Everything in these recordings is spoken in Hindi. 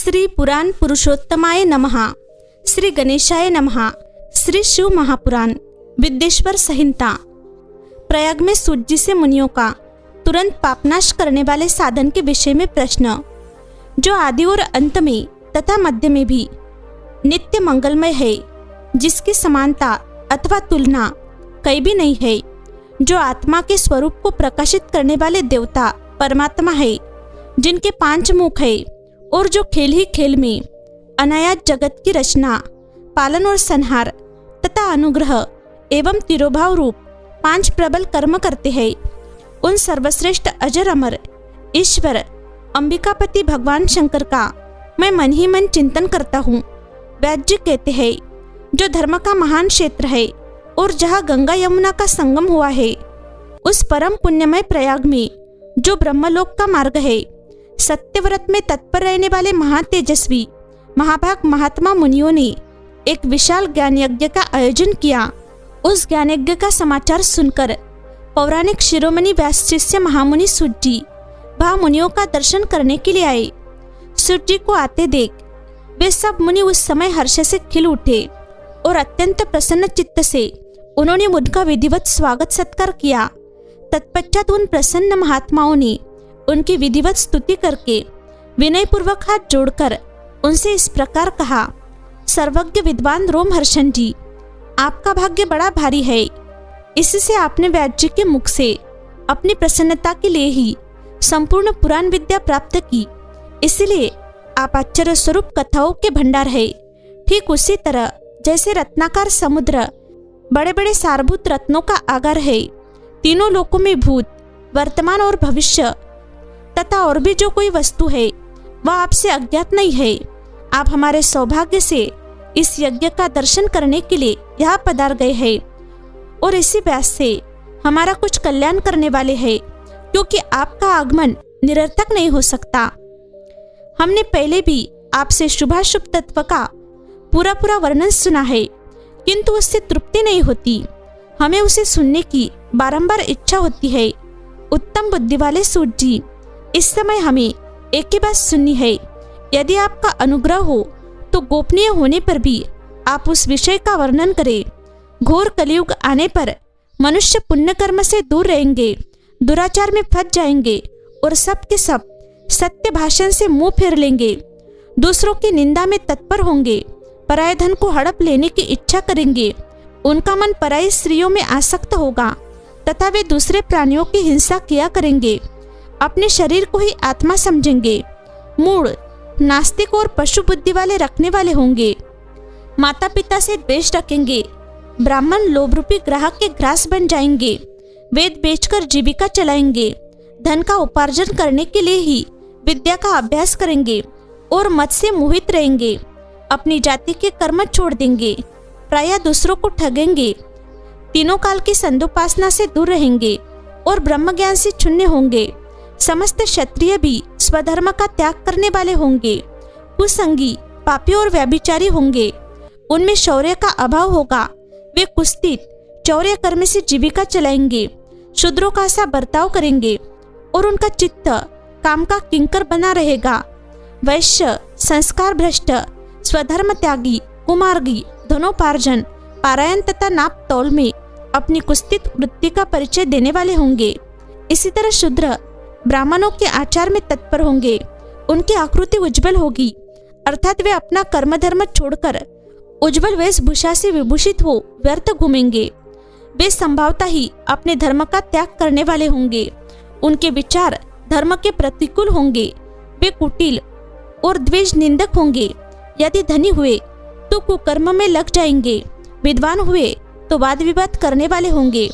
श्री पुराण पुरुषोत्तमाय नमः। श्री गणेशाय नमः। श्री शिव महापुराण विद्येश्वर संहिता। प्रयाग में सूत जी से मुनियों का तुरंत पापनाश करने वाले साधन के विषय में प्रश्न, जो आदि और अंत में तथा मध्य में भी नित्य मंगलमय है, जिसकी समानता अथवा तुलना कहीं भी नहीं है, जो आत्मा के स्वरूप को प्रकाशित करने वाले देवता परमात्मा है, जिनके 5 मुख है, और जो खेल ही खेल में अनायास जगत की रचना, पालन और संहार तथा अनुग्रह एवं तिरोभाव रूप 5 प्रबल कर्म करते हैं, उन सर्वश्रेष्ठ अजर अमर ईश्वर अंबिकापति भगवान शंकर का मैं मन ही मन चिंतन करता हूँ। व्यास जी कहते हैं, जो धर्म का महान क्षेत्र है और जहाँ गंगा यमुना का संगम हुआ है, उस परम पुण्यमय प्रयाग में जो ब्रह्मलोक का मार्ग है, सत्यव्रत में तत्पर रहने वाले महातेजस्वी महाभाग महात्मा मुनियों ने एक विशाल ज्ञान यज्ञ का आयोजन किया। उस ज्ञान यज्ञ का समाचार सुनकर पौराणिक शिरोमणि व्यास शिष्य महामुनि सूत जी वहाँ मुनियों का दर्शन करने के लिए आए। सूत जी को आते देख वे सब मुनि उस समय हर्ष से खिल उठे और अत्यंत प्रसन्न चित्त से उन्होंने उनका विधिवत स्वागत सत्कार किया। तत्पश्चात उन प्रसन्न महात्माओं ने उनकी विधिवत स्तुति करके विनयपूर्वक हाथ जोड़कर उनसे इस प्रकार कहा, सर्वज्ञ विद्वान रोमहर्षण जी, आपका भाग्य बड़ा भारी है। इससे आपने व्यास जी के मुख से अपनी प्रसन्नता के लिए ही संपूर्ण पुराण विद्या प्राप्त की, इसलिए आप आश्चर्य स्वरूप कथाओं के भंडार है। ठीक उसी तरह जैसे रत्नाकार समुद्र बड़े बड़े सारभूत रत्नों का आगार है, तीनों लोकों में भूत, वर्तमान और भविष्य तथा और भी जो कोई वस्तु है वह आपसे अज्ञात नहीं है। आप हमारे सौभाग्य से इस यज्ञ का दर्शन करने के लिए यहाँ पधार गए हैं और इसी व्यास से हमारा कुछ कल्याण करने वाले हैं, क्योंकि आपका आगमन निरर्थक नहीं हो सकता। हमने पहले भी आपसे शुभाशुभ तत्व का पूरा वर्णन सुना है, किंतु उससे तृप्ति नहीं होती। हमें उसे सुनने की बारंबार इच्छा होती है। उत्तम बुद्धि वाले सूत जी, इस समय हमें एक ही बात सुननी है। यदि आपका अनुग्रह हो तो गोपनीय होने पर भी आप उस विषय का वर्णन करें। घोर कलयुग आने पर मनुष्य पुण्य कर्म से दूर रहेंगे, दुराचार में फंस जाएंगे और सब के सब सत्य भाषण से मुंह फेर लेंगे, दूसरों की निंदा में तत्पर होंगे, पराये धन को हड़प लेने की इच्छा करेंगे, उनका मन पराई स्त्रियों में आसक्त होगा तथा वे दूसरे प्राणियों की हिंसा किया करेंगे, अपने शरीर को ही आत्मा समझेंगे, मूढ़, नास्तिक और पशु बुद्धि वाले रखने वाले होंगे, माता पिता से द्वेष रखेंगे, ब्राह्मण लोभ रूपी ग्राहक के ग्रास बन जाएंगे, वेद बेचकर जीविका चलाएंगे, धन का उपार्जन करने के लिए ही विद्या का अभ्यास करेंगे और मत से मोहित रहेंगे, अपनी जाति के कर्म छोड़ देंगे, प्रायः दूसरों को ठगेंगे, तीनों काल की संदोपासना से दूर रहेंगे और ब्रह्म ज्ञान से शून्य होंगे। समस्त क्षत्रिय भी स्वधर्म का त्याग करने वाले होंगे, कुसंगी, पापी और व्यभिचारी होंगे, उनमें शौर्य का अभाव होगा, वे कुस्तित, चौर्य कर्म से जीविका चलाएंगे, शूद्रों का सा बर्ताव करेंगे और उनका चित्त काम का किंकर बना रहेगा। वैश्य, संस्कार भ्रष्ट, स्वधर्म त्यागी, कुमार्गी, धनोपार्जन, पारायण तथा नाप तौल में अपनी कुस्तित वृत्ति का परिचय देने वाले होंगे। इसी तरह शूद्र ब्राह्मणों के आचार में तत्पर होंगे, उनकी आकृति उज्जवल होगी, अर्थात वे अपना कर्म धर्म छोड़कर उज्जवल वेशभूषा से विभूषित हो व्यर्थ घूमेंगे। वे संभवतः ही अपने धर्म का त्याग करने वाले होंगे, उनके विचार धर्म के प्रतिकूल होंगे, वे कुटिल और द्वेष निंदक होंगे। यदि धनी हुए तो कुकर्म में लग जाएंगे, विद्वान हुए तो वाद विवाद करने वाले होंगे,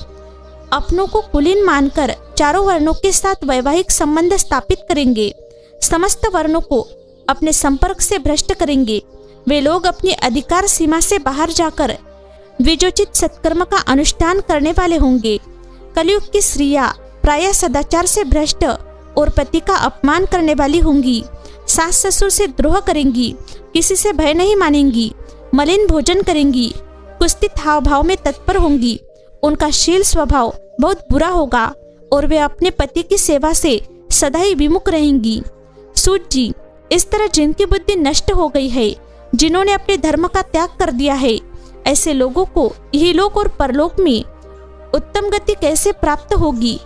अपनों को कुलीन मानकर चारों वर्णों के साथ वैवाहिक संबंध स्थापित करेंगे, समस्त वर्णों को अपने संपर्क से भ्रष्ट करेंगे। वे लोग अपनी अधिकार सीमा से बाहर जाकर द्विजोचित सत्कर्म का अनुष्ठान करने वाले होंगे। कलयुग की स्त्रियां प्रायः सदाचार से भ्रष्ट और पति का अपमान करने वाली होंगी, सास ससुर से द्रोह करेंगी, किसी से भय नहीं मानेंगी, मलिन भोजन करेंगी, कुस्तित हाव भाव में तत्पर होंगी, उनका शील स्वभाव बहुत बुरा होगा और वे अपने पति की सेवा से सदा ही विमुख रहेंगी। सूत जी, इस तरह जिनकी बुद्धि नष्ट हो गई है, जिन्होंने अपने धर्म का त्याग कर दिया है, ऐसे लोगों को यही लोक और परलोक में उत्तम गति कैसे प्राप्त होगी,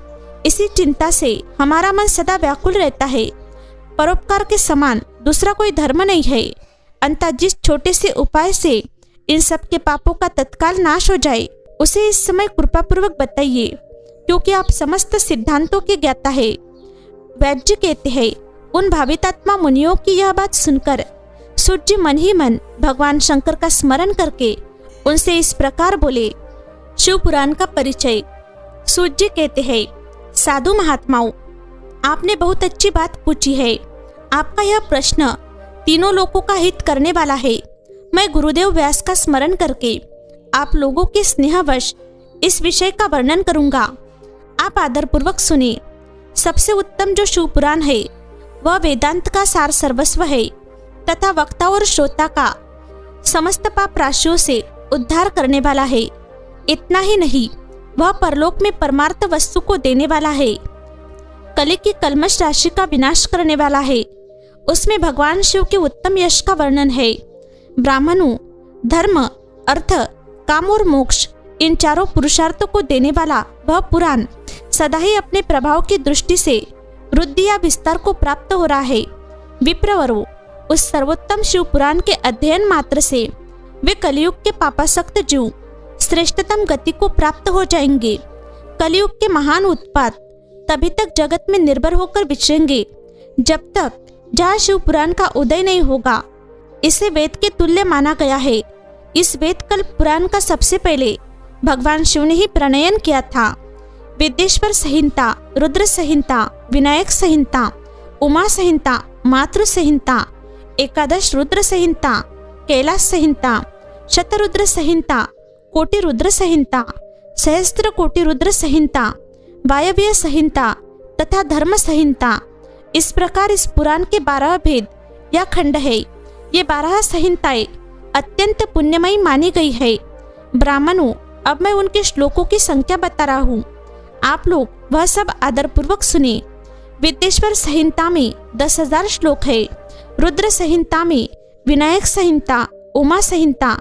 इसी चिंता से हमारा मन सदा व्याकुल रहता है। परोपकार के समान दूसरा कोई धर्म नहीं है। अंततः जिस छोटे से उपाय से इन सब के पापों का तत्काल नाश हो जाए, उसे इस समय कृपापूर्वक बताइए, क्योंकि आप समस्त सिद्धांतों के ज्ञाता है। वैद्य कहते हैं, उन भावितात्मा मुनियों की यह बात सुनकर सूर्य मन ही मन भगवान शंकर का स्मरण करके उनसे इस प्रकार बोले। शिव पुराण का परिचय। सूर्य कहते हैं, साधु महात्माओं, आपने बहुत अच्छी बात पूछी है। आपका यह प्रश्न तीनों लोगों का हित करने वाला है। मैं गुरुदेव व्यास का स्मरण करके आप लोगों के स्नेहवश इस विषय का वर्णन करूंगा। आप आदरपूर्वक सुने। सबसे उत्तम जो शिव पुराण है वह वेदांत का सार सर्वस्व है तथा वक्ता और श्रोता का समस्त पाप राशियों से उद्धार करने वाला है। इतना ही नहीं, वह परलोक में परमार्थ वस्तु को देने वाला है। कलि की कल्मश राशि का विनाश करने वाला है। उसमें भगवान शिव के उत्तम यश का वर्णन है। ब्राह्मणों, धर्म, अर्थ, काम और मोक्ष, इन चारों पुरुषार्थों को देने वाला वह पुराण सदा ही अपने प्रभाव की दृष्टि से वृद्धि या विस्तार को प्राप्त हो रहा है। विप्रवरों, उस सर्वोत्तम शिव पुराण के अध्ययन मात्र से वे कलयुग के पापासक्त जीव श्रेष्ठतम गति को प्राप्त हो जाएंगे। कलयुग के महान उत्पात तभी तक जगत में निर्भर होकर विचरेंगे जब तक जहाँ शिव पुराण का उदय नहीं होगा। इसे वेद के तुल्य माना गया है। इस वेद कल्प पुराण का सबसे पहले भगवान शिव ने ही प्रणयन किया था। विद्येश्वर संहिता, रुद्र संहिता, विनायक संहिता, उमा संहिता, मातृ संहिता, एकादश रुद्र संहिता, कैलाश संहिता, शतरुद्र संहिता, कोटि रुद्र संहिता, सहस्त्र कोटि रुद्र संहिता, वायव्य संहिता तथा धर्म संहिता, इस प्रकार इस पुराण के 12 भेद या खंड है। ये 12 संहिताएं अत्यंत पुण्यमयी मानी गई है। ब्राह्मणों, अब मैं उनके श्लोकों की संख्या बता रहा हूँ। आप लोग वह सब आदरपूर्वक सुने। विद्येश्वर संहिता में 10,000 श्लोक है। रुद्र संहिता में, विनायक संहिता, उमा संहिता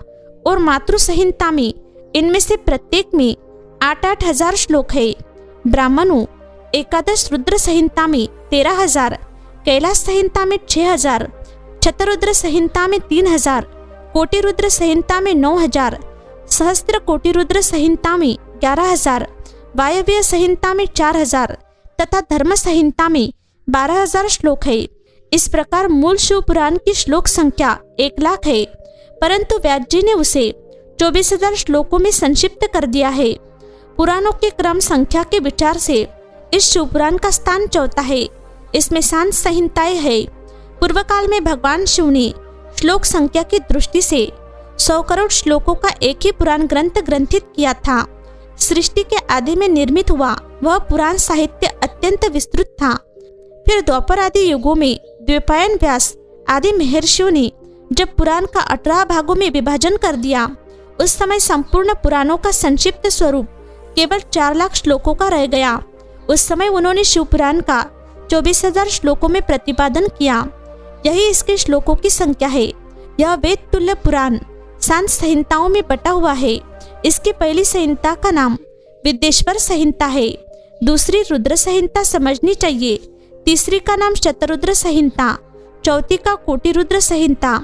और मातृ संहिता में, इनमें से प्रत्येक में 8-8 हजार श्लोक है। ब्राह्मणों, एकादश रुद्र संहिता में 13,000, कैलाश संहिता में 6,000, शतरुद्र संहिता में 3,000, कोटि रुद्र संहिता में 9,000, सहस्त्र कोटि रुद्र संहिता में 11,000, वायव्य संहिता में 4,000 तथा धर्म संहिता में 12,000 श्लोक है। इस प्रकार मूल शिव पुराण की श्लोक संख्या 1,00,000 है, परंतु व्यास जी ने उसे 24,000 श्लोकों में संक्षिप्त कर दिया है। पुराणों के क्रम संख्या के विचार से इस शिव पुराण का स्थान चौथा है। इसमें शांत संहिताएं है। पूर्व काल में भगवान शिव ने श्लोक संख्या की दृष्टि से 100 करोड़ श्लोकों का एक ही पुराण ग्रंथ ग्रंथित किया था। सृष्टि के आदि में निर्मित हुआ वह पुराण साहित्य अत्यंत विस्तृत था। फिर द्वापर आदि युगों में द्वैपायन, व्यास आदि महर्षियों ने जब पुराण का 18 भागों में विभाजन कर दिया, उस समय संपूर्ण पुराणों का संक्षिप्त स्वरूप केवल 4 लाख श्लोकों का रह गया। उस समय उन्होंने शिव पुराण का 24,000 श्लोकों में प्रतिपादन किया। यही इसके श्लोकों की संख्या है। यह वेद तुल्य पुराण शांत संहिताओं में बटा हुआ है। इसकी पहली संहिता का नाम विद्येश्वर संहिता है, दूसरी रुद्र संहिता समझनी चाहिए, तीसरी का नाम शतरुद्र संहिता, चौथी का कोटि रुद्र संहिता,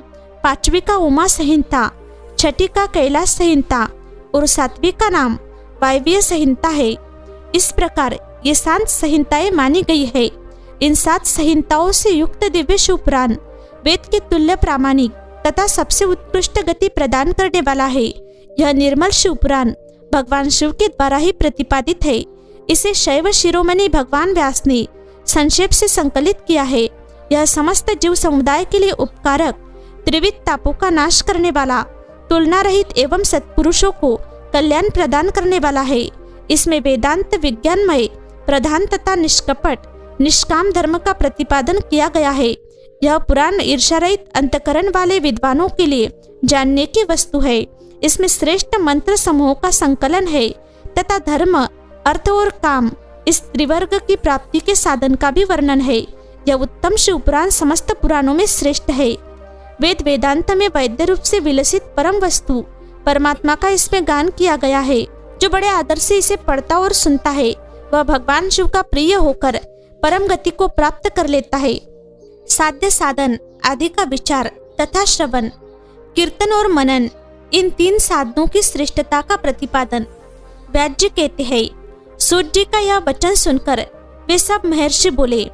पांचवी का उमा संहिता, छठी का कैलाश संहिता और सातवीं का नाम वायव्य संहिता है। इस प्रकार ये 7 संहिताएं मानी गई है। इन 7 संहिताओं से युक्त दिव्य शिव पुराण वेद के तुल्य प्रामाणिक तथा सबसे उत्कृष्ट गति प्रदान करने वाला है। यह निर्मल शिव पुराण भगवान शिव के द्वारा ही प्रतिपादित है। इसे शैव शिरोमणि भगवान व्यास ने संक्षेप से संकलित किया है। यह समस्त जीव समुदाय के लिए उपकारक, त्रिविध तापों का नाश करने वाला, तुलना रहित एवं सत्पुरुषों को कल्याण प्रदान करने वाला है। इसमें वेदांत विज्ञानमय प्रधान तथा निष्कपट निष्काम धर्म का प्रतिपादन किया गया है। यह पुराण ईर्ष्यारहित अंतकरण वाले विद्वानों के लिए जानने की वस्तु है। इसमें श्रेष्ठ मंत्र समूहों का संकलन है तथा धर्म, अर्थ और काम इस त्रिवर्ग की प्राप्ति के साधन का भी वर्णन है। यह उत्तम शिव पुराण समस्त पुराणों में श्रेष्ठ है। वेद वेदांत में वैद्य रूप से विलसित परम वस्तु परमात्मा का इसमें गान किया गया है। जो बड़े आदर से इसे पढ़ता और सुनता है वह भगवान शिव का प्रिय होकर परम गति को प्राप्त कर लेता है। साध्य साधन आदि का विचार तथा श्रवण, कीर्तन और मनन, इन 3 साधनों की श्रेष्ठता का प्रतिपादन व्यास जी कहते हैं। सूत जी का यह वचन सुनकर वे सब महर्षि बोले,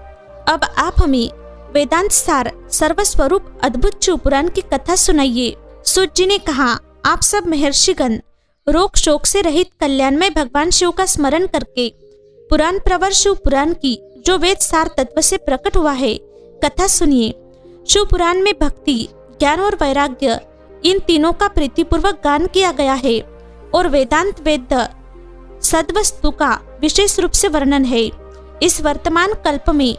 अब आप हमें वेदांत सार सर्वस्वरूप अद्भुत शिव पुराण की कथा सुनाइए। सूत जी ने कहा, आप सब महर्षिगण रोग शोक से रहित कल्याणमय भगवान शिव का स्मरण करके पुराण प्रवर शिव पुराण की जो वेद सार तत्व से प्रकट हुआ है कथा सुनिए। शिव पुराण में भक्ति, ज्ञान और वैराग्य, इन तीनों का प्रीतिपूर्वक गान किया गया है और वेदांत वेद सद्वस्तु का विशेष रूप से वर्णन है। इस वर्तमान कल्प में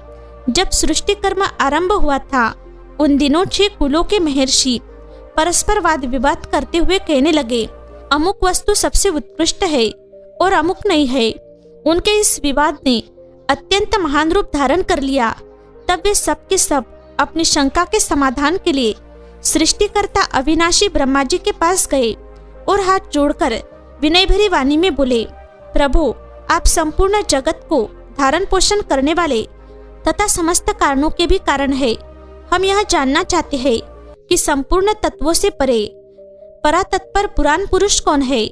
जब सृष्टि कर्म आरंभ हुआ था, उन दिनों 6 कुलों के महर्षि परस्पर वाद विवाद करते हुए कहने लगे, अमुक वस्तु सबसे उत्कृष्ट है और अमुक नहीं है। उनके इस विवाद ने अत्यंत महान रूप धारण कर लिया। तब वे सब के सब अपनी शंका के समाधान के लिए सृष्टिकर्ता अविनाशी ब्रह्मा जी के पास गए और हाथ जोड़कर विनय भरी वाणी में बोले, प्रभु, आप संपूर्ण जगत को धारण पोषण करने वाले तथा समस्त कारणों के भी कारण है। हम यह जानना चाहते हैं कि संपूर्ण तत्वों से परे परातत्पर पुराण पुरुष कौन है।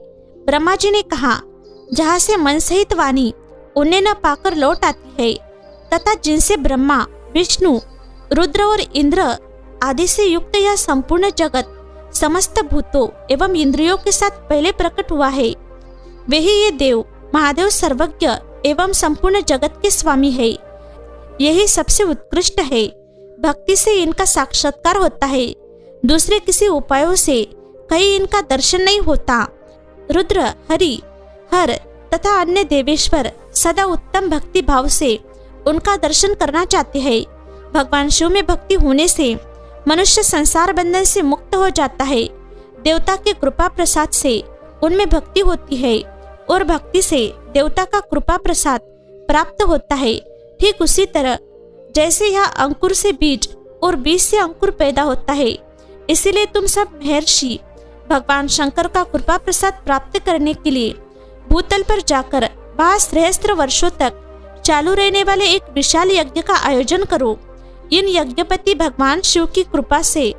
ब्रह्मा जी ने कहा, जहाँ से मन सहित वाणी उन्हें न पाकर लौट आती है तथा जिनसे ब्रह्मा, विष्णु, रुद्र और इंद्र आदि से युक्त यह संपूर्ण जगत समस्त भूतों एवं इंद्रियों के साथ पहले प्रकट हुआ है, वे ही ये देव महादेव सर्वज्ञ एवं संपूर्ण जगत के स्वामी है। यही सबसे उत्कृष्ट है। भक्ति से इनका साक्षात्कार होता है, दूसरे किसी उपायों से कहीं इनका दर्शन नहीं होता। रुद्र, हरि, हर तथा अन्य देवेश्वर सदा उत्तम भक्ति भाव से उनका दर्शन करना चाहते हैं। भगवान शिव में भक्ति होने से मनुष्य संसार बंधन से मुक्त हो जाता है। देवता के कृपा प्रसाद से उनमें भक्ति होती है और भक्ति से देवता का कृपा प्रसाद प्राप्त होता है। ठीक उसी तरह जैसे यह अंकुर से बीज और बीज से अंकुर पैदा होता है, इसीलिए तुम सब महर्षि भगवान शंकर का कृपा प्रसाद प्राप्त करने के लिए भूतल पर जाकर 22 सहस्त्र वर्षों तक चालू रहने वाले एक विशाल यज्ञ का आयोजन करो। इन यज्ञपति भगवान शिव की कृपा से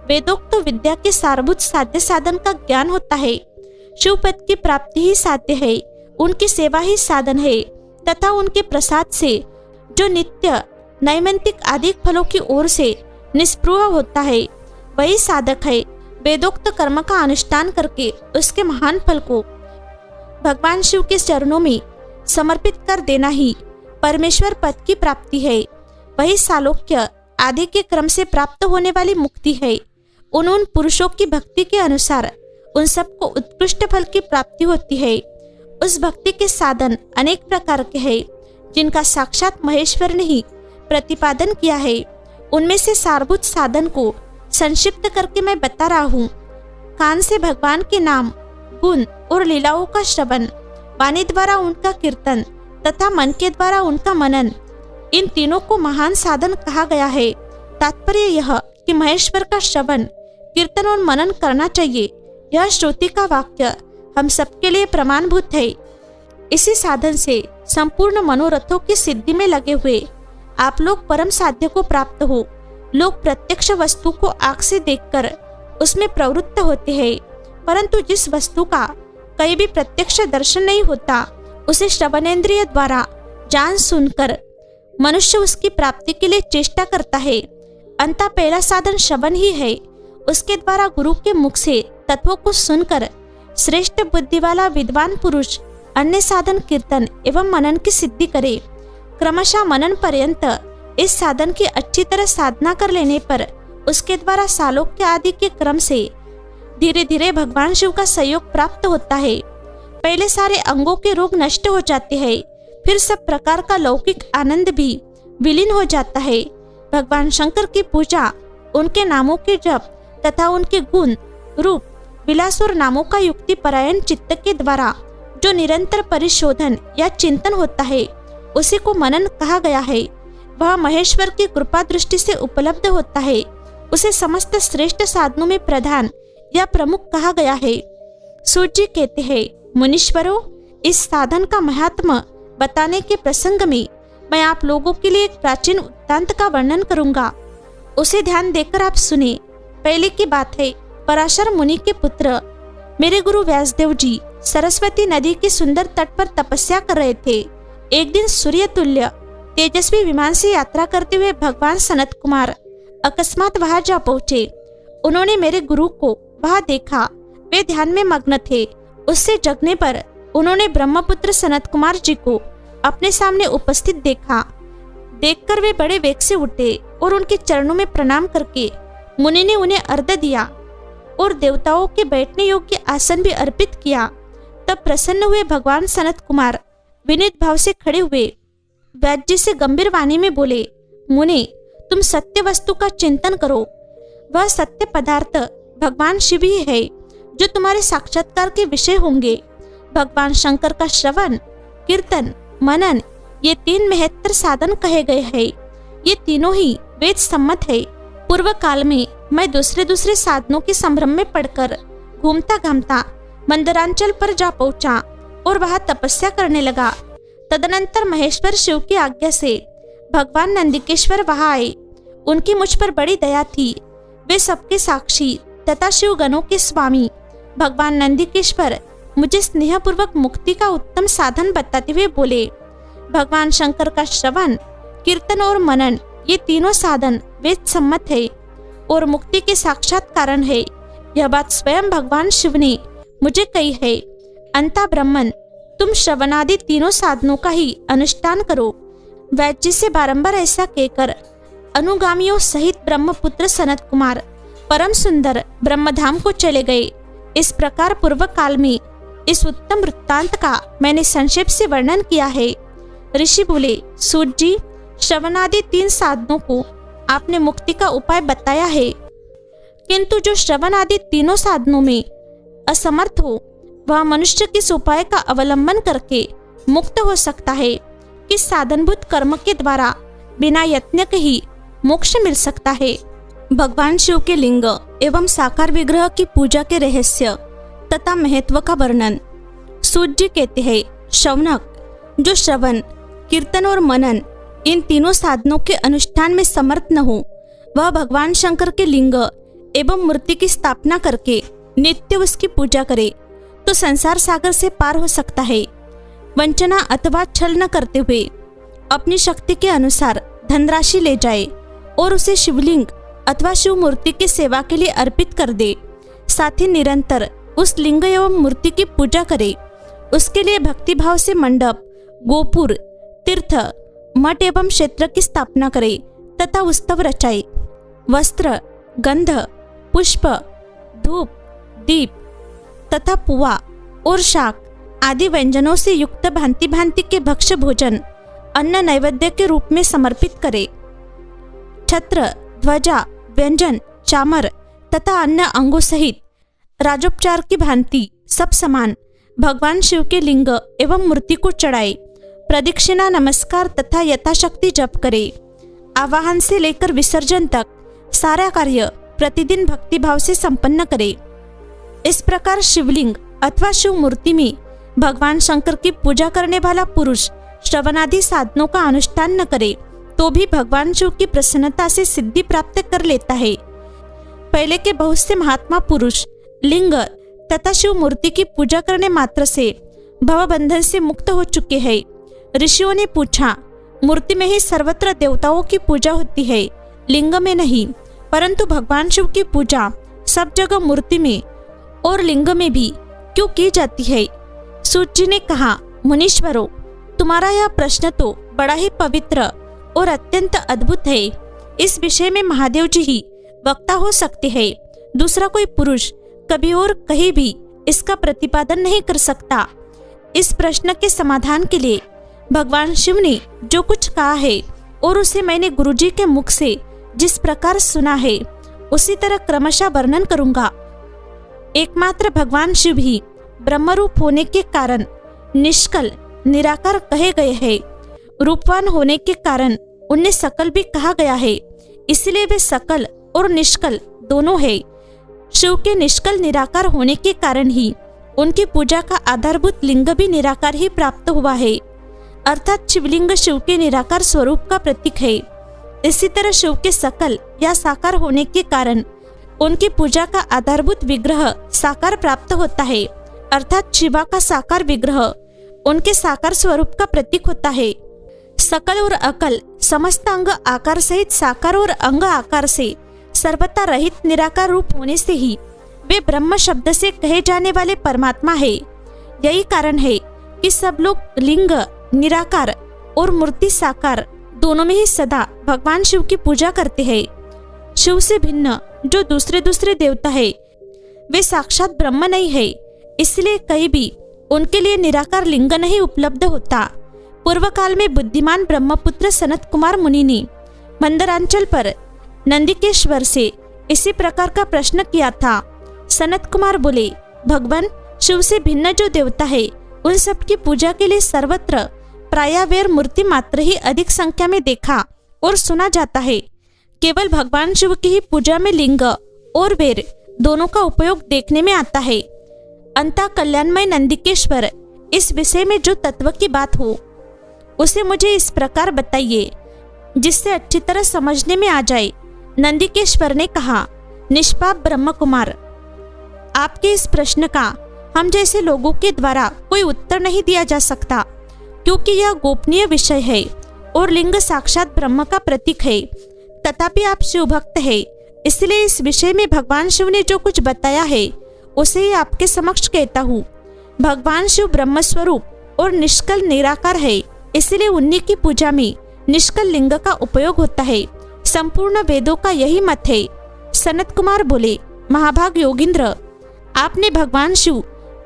वेदोक्त विद्या के सारभूत साध्य साधन का ज्ञान होता है। शिव पद की प्राप्ति ही साध्य है, उनकी सेवा ही साधन है तथा उनके प्रसाद से जो नित्य नैमित्तिक आदि फलों की ओर से निस्पृह होता है वही साधक है। वेदोक्त कर्म का अनुष्ठान करके उसके महान फल को भगवान शिव के चरणों में समर्पित कर देना ही परमेश्वर पद की प्राप्ति है। वही सालोक्य आदि के क्रम से प्राप्त होने वाली मुक्ति है। उन पुरुषों की भक्ति के अनुसार उन सबको उत्कृष्ट फल की प्राप्ति होती है। उस भक्ति के साधन अनेक प्रकार के हैं, जिनका साक्षात महेश्वर ने ही प्रतिपादन किया है। उनमें से सारभूत साधन को संक्षिप्त करके मैं बता रहा हूँ। कान से भगवान के नाम, गुण और लीलाओं का श्रवण, वाणी द्वारा उनका कीर्तन तथा मन के द्वारा उनका मनन, इन तीनों को महान साधन कहा गया है। तात्पर्य यह कि महेश्वर का श्रवण, कीर्तन और मनन करना चाहिए। यह श्रुति का वाक्य हम सबके लिए प्रमाणभूत है। इसी साधन से संपूर्ण मनोरथों की सिद्धि में लगे हुए आप लोग परम साध्य को प्राप्त हो। लोग प्रत्यक्ष वस्तु को आँख से देखकर उसमें प्रवृत्त होते हैं, परंतु जिस वस्तु का कहीं भी प्रत्यक्ष दर्शन नहीं होता, उसे श्रवणेन्द्रिय द्वारा जान सुनकर मनुष्य उसकी प्राप्ति के लिए चेष्टा करता है। अंततः पहला साधन श्रवण ही है। उसके द्वारा गुरु के मुख से तत्वों को सुनकर श्रेष्ठ बुद्धि वाला विद्वान पुरुष अन्य साधन कीर्तन एवं मनन की सिद्धि करे। क्रमशः मनन पर्यंत इस साधन की अच्छी तरह साधना कर लेने पर उसके द्वारा सालोक्य आदि के क्रम से धीरे धीरे भगवान शिव का सहयोग प्राप्त होता है। पहले सारे अंगों के रोग नष्ट हो जाते हैं, फिर सब प्रकार का लौकिक आनंद भी विलीन हो जाता है। भगवान शंकर की पूजा, उनके नामों के जप तथा उनके गुण, रूप, विलास और नामों का युक्ति परायण चित्त के द्वारा जो निरंतर परिशोधन या चिंतन होता है, उसी को मनन कहा गया है। वह महेश्वर की कृपा दृष्टि से उपलब्ध होता है, उसे समस्त श्रेष्ठ साधनों में प्रधान या प्रमुख कहा गया है। सूत जी कहते हैं, मुनीश्वरों, इस साधन का महात्म्य बताने के प्रसंग में मैं आप लोगों के लिए एक प्राचीन वृत्तांत का वर्णन करूंगा, उसे ध्यान देकर आप सुने। पहले की बात है, पराशर मुनि के पुत्र मेरे गुरु व्यासदेव जी सरस्वती नदी के सुंदर तट पर तपस्या कर रहे थे। एक दिन सूर्य तुल्य तेजस्वी विमान से यात्रा करते हुए भगवान सनत कुमार अकस्मात वहां जा पहुंचे। उन्होंने मेरे गुरु को वहां देखा, वे ध्यान में मग्न थे। उससे जगने पर उन्होंने ब्रह्मपुत्र सनत कुमार जी को अपने सामने उपस्थित देखा। देखकर वे बड़े वेग से उठे और उनके चरणों में प्रणाम करके मुनि ने उन्हें अर्घ्य दिया और देवताओं के बैठने योग्य आसन भी अर्पित किया। तब प्रसन्न हुए भगवान सनत कुमार विनीत भाव से खड़े हुए व्यास जी से गंभीर वाणी में बोले, मुनि, तुम सत्य वस्तु का चिंतन करो। वह सत्य पदार्थ भगवान शिव ही है जो तुम्हारे साक्षात्कार के विषय होंगे। भगवान शंकर का श्रवण, कीर्तन, मनन, ये 3 महत्तर साधन कहे गए हैं। ये तीनों ही वेद सम्मत है। पूर्व काल में मैं दूसरे साधनों के संभ्रम में पड़कर घूमता घामता मंदरांचल पर जा पहुंचा और वहां तपस्या करने लगा। तदनंतर महेश्वर शिव की आज्ञा से भगवान नंदिकेश्वर वहां आए। उनकी मुझ पर बड़ी दया थी। वे सबके साक्षी तथा शिव गणों के स्वामी भगवान नंदिकेश्वर मुझे स्नेहपूर्वक मुक्ति का उत्तम साधन बताते हुए बोले, भगवान शंकर का श्रवण, कीर्तन और मनन, ये तीनों साधन वेद सम्मत है और मुक्ति के साक्षात कारण है। यह बात स्वयं भगवान शिव ने मुझे कही है। अंता ब्रह्मन, तुम श्रवणादि तीनों साधनों का ही अनुष्ठान करो। वैद्य जी से बारंबार ऐसा कहकर अनुगामियों सहित ब्रह्मपुत्र सनत कुमार परम सुंदर ब्रह्मधाम को चले गए। इस प्रकार पूर्व काल में इस उत्तम वृत्तांत का मैंने संक्षेप से वर्णन किया है। ऋषि बोले, सूत जी, श्रवणादि 3 साधनों को आपने मुक्ति का उपाय बताया है, किंतु जो श्रवण आदि तीनों साधनों में असमर्थ हो वह मनुष्य किस उपाय का अवलंबन करके मुक्त हो सकता है? किस साधनभूत कर्म के द्वारा बिना यत्न के ही मोक्ष मिल सकता है? भगवान शिव के लिंग एवं साकार विग्रह की पूजा के रहस्य तथा महत्व का वर्णन। सूत जी कहते हैं, शौनक, जो श्रवण, कीर्तन और मनन इन तीनों साधनों के अनुष्ठान में समर्थ न हो, वह भगवान शंकर के लिंग एवं मूर्ति की स्थापना करके नित्य उसकी पूजा करे तो संसार सागर से पार हो सकता है। वंचना अथवा छल न करते हुए अपनी शक्ति के अनुसार धनराशि ले जाए और उसे शिवलिंग अथवा शिव मूर्ति की सेवा के लिए अर्पित कर दे। साथ ही निरंतर उस लिंग एवं मूर्ति की पूजा करे। उसके लिए भक्तिभाव से मंडप, गोपुर, तीर्थ, मठ एवं क्षेत्र की स्थापना करे तथा उत्सव रचाए। वस्त्र, गंध, पुष्प, धूप, दीप तथा पुआ और शाक आदि व्यंजनों से युक्त भांति भांति के भक्ष्य भोजन अन्न नैवेद्य के रूप में समर्पित करे। छत्र, ध्वजा, व्यंजन, चामर तथा अन्य अंगों सहित राजोपचार की भांति सब समान भगवान शिव के लिंग एवं मूर्ति को चढ़ाए। प्रदक्षिणा, नमस्कार तथा यथाशक्ति जप करे। आवाहन से लेकर विसर्जन तक सारा कार्य प्रतिदिन भक्तिभाव से संपन्न करे। इस प्रकार शिवलिंग अथवा शिव मूर्ति में भगवान शंकर की पूजा करने वाला पुरुष श्रवणादि साधनों का अनुष्ठान न करे तो भी भगवान शिव की प्रसन्नता से सिद्धि प्राप्त कर लेता है। पहले के बहुत से महात्मा पुरुष लिंग तथा शिव मूर्ति की पूजा करने मात्र से भवबंधन से मुक्त हो चुके हैं। ऋषियों ने पूछा, मूर्ति में ही सर्वत्र देवताओं की पूजा होती है, लिंग में नहीं, परंतु भगवान शिव की पूजा सब जगह मूर्ति में और लिंग में भी क्यों की जाती है? सूत जी ने कहा, मुनीश्वरों, तुम्हारा यह प्रश्न तो बड़ा ही पवित्र और अत्यंत अद्भुत है। इस विषय में महादेव जी ही वक्ता हो सकते हैं। दूसरा कोई पुरुष कभी और कहीं भी इसका प्रतिपादन नहीं कर सकता। इस प्रश्न के समाधान के लिए भगवान शिव ने जो कुछ कहा है और उसे मैंने गुरुजी के मुख से जिस प्रकार सुना है उसी तरह क्रमशः वर्णन करूंगा। एकमात्र भगवान शिव ही ब्रह्मरूप होने के कारण निष्कल, निराकार कहे गए हैं। रूपवान होने के कारण उन्हें सकल भी कहा गया है, इसलिए वे सकल और निष्कल दोनों है। शिव के निष्कल निराकार होने के कारण ही उनकी पूजा का आधारभूत लिंग भी निराकार ही प्राप्त हुआ है, अर्थात शिवलिंग शिव के निराकार स्वरूप का प्रतीक है। इसी तरह शिव के सकल या साकार होने के कारण उनकी पूजा का आधारभूत विग्रह साकार प्राप्त होता है, अर्थात शिवा का साकार विग्रह उनके साकार स्वरूप का प्रतीक होता है। सकल और अकल समस्त अंग आकार सहित साकार और अंग आकार से सर्वथा रहित निराकार रूप होने से ही वे ब्रह्म शब्द से कहे जाने वाले परमात्मा है। यही कारण है कि सब लोग लिंग निराकार और मूर्ति साकार दोनों में ही सदा भगवान शिव की पूजा करते हैं। शिव से भिन्न जो दूसरे दूसरे देवता है वे साक्षात ब्रह्म नहीं है, इसलिए कहीं भी उनके लिए निराकार लिंग नहीं उपलब्ध होता। पूर्व काल में बुद्धिमान ब्रह्मपुत्र सनत कुमार मुनि ने मंदरांचल पर नंदिकेश्वर से इसी प्रकार का प्रश्न किया था। सनत कुमार बोले, भगवान शिव से भिन्न जो देवता है उन सब की पूजा के लिए सर्वत्र प्रायः वेर मूर्ति मात्र ही अधिक संख्या में देखा और सुना जाता है। केवल भगवान शिव की ही पूजा में लिंग और वेर दोनों का उपयोग देखने में आता है। अंता कल्याणमय नंदिकेश्वर, इस विषय में जो तत्व की बात हो उसे मुझे इस प्रकार बताइए जिससे अच्छी तरह समझने में आ जाए। नंदिकेश्वर ने कहा, निष्पाप ब्रह्म कुमार, आपके इस प्रश्न का हम जैसे लोगों के द्वारा कोई उत्तर नहीं दिया जा सकता, क्योंकि यह गोपनीय विषय है और लिंग साक्षात ब्रह्म का प्रतीक है। तथापि आप शिव भक्त है, इसलिए इस विषय में भगवान शिव ने जो कुछ बताया है उसे ही आपके समक्ष कहता हूँ। भगवान शिव ब्रह्म स्वरूप और निष्कल निराकार है, इसलिए उन्हीं की पूजा में निष्कल लिंग का उपयोग होता है। संपूर्ण वेदों का यही मत है। सनत कुमार बोले, महाभाग योगिंद्र, आपने भगवान शिव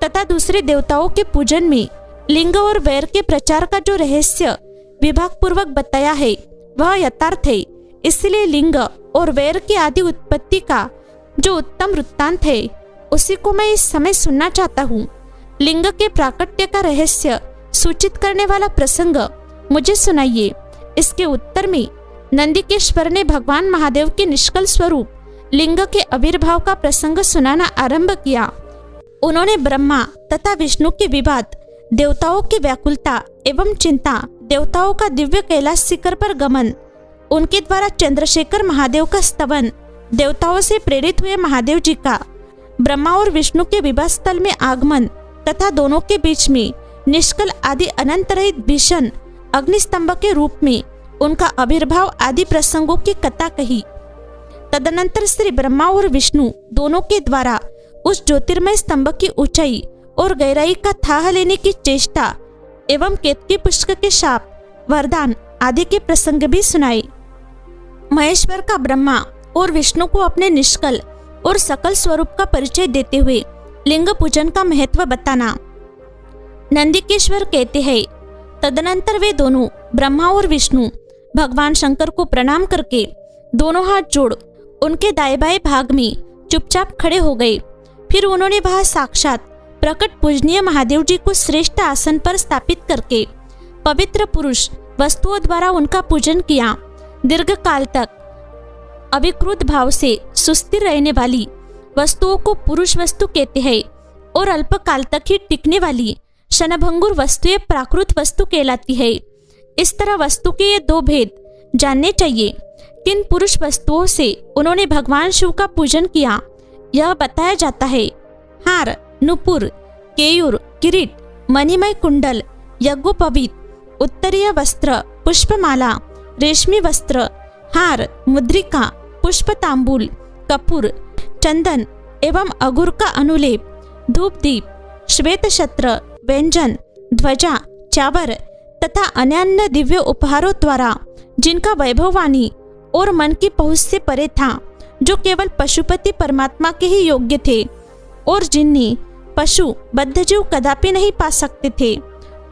तथा दूसरे देवताओं के पूजन में लिंग और वैर के प्रचार का जो रहस्य विभाग पूर्वक बताया है वह यथार्थ है। इसलिए लिंग और वैर की आदि उत्पत्ति का जो उत्तम वृत्तांत है उसी को मैं इस समय सुनना चाहता हूँ। लिंग के प्राकट्य का रहस्य सूचित करने वाला प्रसंग मुझे सुनाइए। इसके उत्तर में नंदिकेश्वर ने भगवान महादेव के निष्कल स्वरूप लिंग के आविर्भाव का प्रसंग सुनाना आरंभ किया। उन्होंने ब्रह्मा तथा विष्णु के विवाद, देवताओं की व्याकुलता एवं चिंता, देवताओं का दिव्य कैलाश शिखर पर गमन, उनके द्वारा चंद्रशेखर महादेव का स्तवन, देवताओं से प्रेरित हुए महादेव जी का ब्रह्मा और विष्णु के विवाह स्थल में आगमन तथा दोनों के बीच में निष्कल आदि अनंत रहित भीषण अग्निस्तंभ के रूप में उनका आविर्भाव आदि प्रसंगों की कथा कही। तदनंतर श्री ब्रह्मा और विष्णु दोनों के द्वारा उस ज्योतिर्मय स्तंभ की ऊंचाई और गहराई का थाह लेने की चेष्टा एवं केतकी पुष्प के शाप, वरदान आदि के प्रसंग भी सुनाए। महेश्वर का ब्रह्मा और विष्णु को अपने निष्कल और सकल स्वरूप का परिचय देते हुए लिंग पूजन का महत्व बताना। नंदिकेश्वर कहते हैं, तदनंतर वे दोनों ब्रह्मा और विष्णु भगवान शंकर को प्रणाम करके दोनों हाथ जोड़ उनके दाएं बाएं भाग में चुपचाप खड़े हो गए। फिर उन्होंने वहां साक्षात प्रकट पूजनीय महादेव जी को श्रेष्ठ आसन पर स्थापित करके पवित्र पुरुष वस्तुओं द्वारा उनका पूजन किया। दीर्घ काल तक अविकृत भाव से सुस्थिर रहने वाली वस्तुओं को पुरुष वस्तु कहते हैं और अल्प काल तक ही टिकने वाली क्षणभंगुर वस्तुएं प्राकृत वस्तु कहलाती है। इस तरह वस्तु के ये दो भेद जानने चाहिए। किन पुरुष वस्तुओं से उन्होंने भगवान शिव का पूजन किया यह बताया जाता है। हार, नुपुर, केयूर, किरीट, मणिमय कुंडल, यज्ञोपवीत, उत्तरीय वस्त्र, पुष्पमाला, रेशमी वस्त्र, हार, मुद्रिका, पुष्प तांबूल, कपूर, चंदन एवं अगुर का अनुलेप, धूप दीप, श्वेत छत्र, व्यंजन, ध्वजा, चावर तथा अन्य दिव्य उपहारों द्वारा जिनका वैभववाणी और मन की पहुंच से परे था, जो केवल पशुपति परमात्मा के ही योग्य थे और जिन्हें पशु बद्धजीव कदापि नहीं पा सकते थे,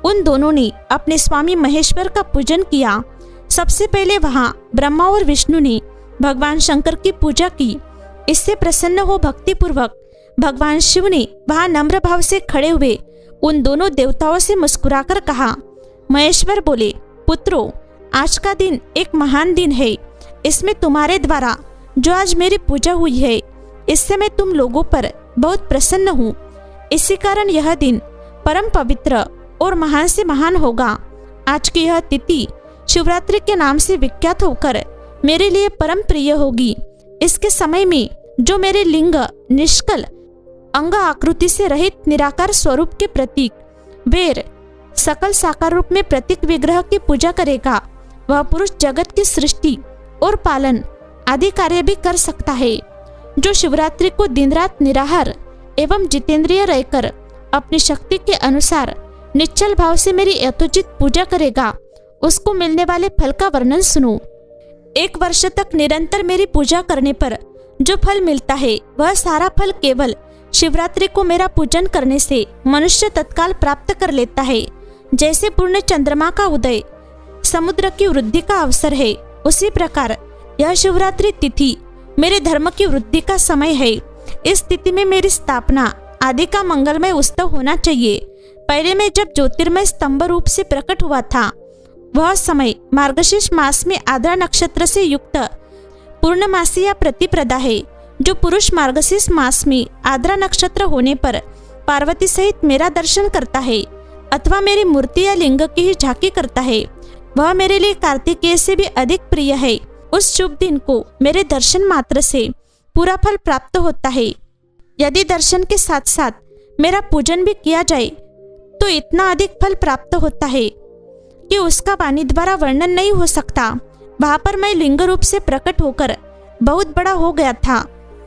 उन दोनों ने अपने स्वामी महेश्वर का पूजन किया। सबसे पहले वहां ब्रह्मा और विष्णु ने भगवान शंकर की पूजा की। इससे प्रसन्न हो भक्तिपूर्वक भगवान शिव ने वहां नम्र भाव से खड़े हुए उन दोनों देवताओं से मुस्कुराकर कहा। महेश्वर बोले, पुत्रों, आज का दिन एक महान दिन है। इसमें तुम्हारे द्वारा जो आज मेरी पूजा हुई है, इससे मैं तुम लोगों पर बहुत प्रसन्न हूँ। इसी कारण यह दिन परम पवित्र और महान से महान होगा। आज की यह तिथि शिवरात्रि के नाम से विख्यात होकर मेरे लिए परम प्रिय होगी। इसके समय में जो मेरे लिंग निष्कल अंग आकृति से रहित निराकार स्वरूप के प्रतीक वेर सकल साकार रूप में प्रतीक विग्रह की पूजा करेगा, वह पुरुष जगत की सृष्टि और पालन आदि कार्य भी कर सकता है। जो शिवरात्रि को दिन रात निराहार एवं जितेंद्रिय रहकर अपनी शक्ति के अनुसार निश्चल भाव से मेरी यथोचित पूजा करेगा, उसको मिलने वाले फल का वर्णन सुनो। 1 वर्ष तक निरंतर मेरी पूजा करने पर जो फल मिलता है, वह सारा फल केवल शिवरात्रि को मेरा पूजन करने से मनुष्य तत्काल प्राप्त कर लेता है। जैसे पूर्ण चंद्रमा का उदय समुद्र की वृद्धि का अवसर है, उसी प्रकार यह शिवरात्रि तिथि मेरे धर्म की वृद्धि का समय है। इस तिथि में मेरी स्थापना आदि का मंगलमय उत्सव होना चाहिए। पहले मैं जब ज्योतिर्मय स्तंभ रूप से प्रकट हुआ था, वह समय मार्गशीर्ष मास में आद्रा नक्षत्र से युक्त पूर्णमासी या प्रतिप्रदा है। जो पुरुष मार्गशीर्ष मास में आद्रा नक्षत्र होने पर पार्वती सहित मेरा दर्शन करता है अथवा मेरी मूर्ति या लिंग की ही झांकी करता है, वह मेरे लिए कार्तिकेय से भी अधिक प्रिय है। उस शुभ दिन को मेरे दर्शन मात्र से पूरा फल प्राप्त होता है। यदि दर्शन के साथ साथ मेरा पूजन भी किया जाए तो इतना अधिक फल प्राप्त होता है कि उसका वाणी द्वारा वर्णन नहीं हो सकता। वहां पर मैं लिंग रूप से प्रकट होकर बहुत बड़ा हो गया था।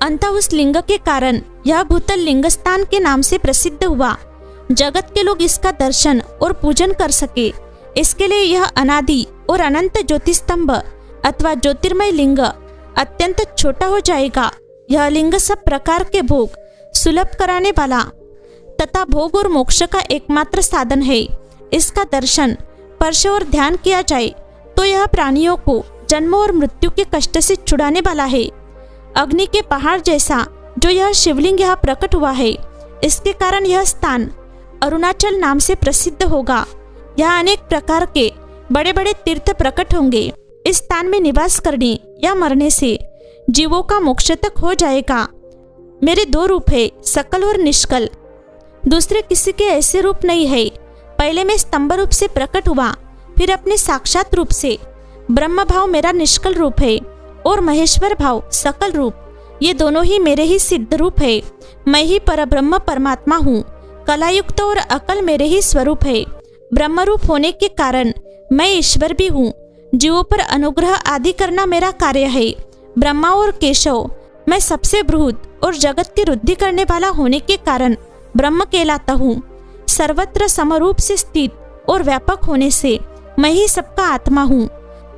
अंततः उस लिंग के कारण यह भूतल लिंग स्थान के नाम से प्रसिद्ध हुआ। जगत के लोग इसका दर्शन और पूजन कर सके, इसके लिए यह अनादि और अनंत ज्योतिस्तंभ अथवा ज्योतिर्मय लिंग अत्यंत छोटा हो जाएगा। यह लिंग सब प्रकार के भोग सुलभ कराने वाला तथा भोग और मोक्ष का एकमात्र साधन है। इसका दर्शन स्पर्श और ध्यान किया जाए तो यह प्राणियों को जन्म और मृत्यु के कष्ट से छुड़ाने वाला है। अग्नि के पहाड़ जैसा जो यह शिवलिंग यहाँ प्रकट हुआ है, इसके कारण यह स्थान अरुणाचल नाम से प्रसिद्ध होगा। यहाँ अनेक प्रकार के बड़े बड़े तीर्थ प्रकट होंगे। इस स्थान में निवास करने या मरने से जीवों का मोक्ष तक हो जाएगा। मेरे 2 रूप है, सकल और निष्कल। दूसरे किसी के ऐसे रूप नहीं है। पहले मैं स्तंभ रूप से प्रकट हुआ, फिर अपने साक्षात रूप से। ब्रह्म भाव मेरा निष्कल रूप है और महेश्वर भाव सकल रूप। ये दोनों ही मेरे ही सिद्ध रूप है। मैं ही परब्रह्म परमात्मा हूँ। कलायुक्त और अकल मेरे ही स्वरूप है। ब्रह्म रूप होने के कारण मैं ईश्वर भी हूँ। जीवों पर अनुग्रह आदि करना मेरा कार्य है। ब्रह्मा और केशव मैं सबसे बृहद और जगत की वृद्धि करने वाला होने के कारण ब्रह्म कहलाता हूँ। सर्वत्र समरूप से स्थित और व्यापक होने से मैं ही सबका आत्मा हूँ।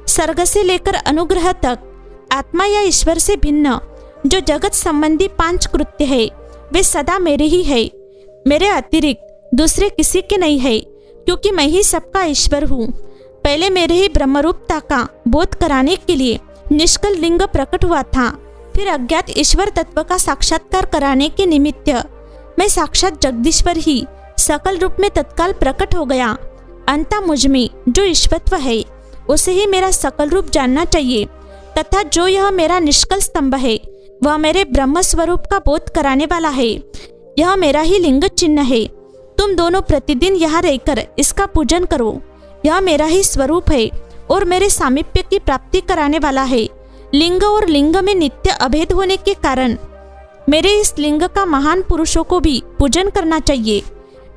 सर्ग से लेकर अनुग्रह तक आत्मा या ईश्वर से भिन्न जो जगत संबंधी 5 कृत्य है, वे सदा मेरे ही है। मेरे अतिरिक्त दूसरे किसी के नहीं है, क्योंकि मैं ही सबका ईश्वर हूँ। पहले मेरे ही ब्रह्मरूपता का बोध कराने के लिए निष्कल लिंग प्रकट हुआ था। फिर अज्ञात ईश्वर तत्व का साक्षात्कार कराने के निमित्त मैं साक्षात जगदीश्वर ही सकल रूप में तत्काल प्रकट हो गया। अंततः मुझ में जो ईश्वरत्व है, उसे ही मेरा सकल रूप जानना चाहिए तथा जो यह मेरा निष्कल स्तंभ है, वह मेरे ब्रह्म स्वरूप का बोध कराने वाला है। यह मेरा ही लिंग चिन्ह है। तुम दोनों प्रतिदिन यहाँ रहकर इसका पूजन करो। यह मेरा ही स्वरूप है और मेरे सामीप्य की प्राप्ति कराने वाला है। लिंग और लिंग में नित्य अभेद होने के कारण मेरे इस लिंग का महान पुरुषों को भी पूजन करना चाहिए।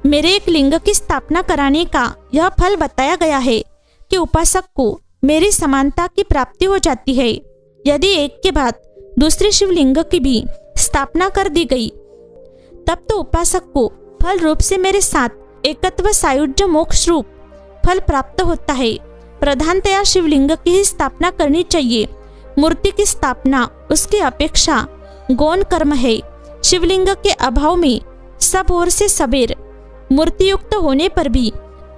मेरे एक लिंग की स्थापना कराने का यह फल बताया गया है कि उपासक को मेरी समानता की प्राप्ति हो जाती है। यदि एक के बाद दूसरे शिवलिंग की भी स्थापना कर दी गई, तब तो उपासक को फल रूप से मेरे साथ एकत्व सायुज्य मोक्ष रूप फल प्राप्त होता है। प्रधानतया शिवलिंग की ही स्थापना करनी चाहिए। मूर्ति की स्थापना उसकी अपेक्षा गौण कर्म है। शिवलिंग के अभाव में सब ओर से सबेर मूर्ति युक्त होने पर भी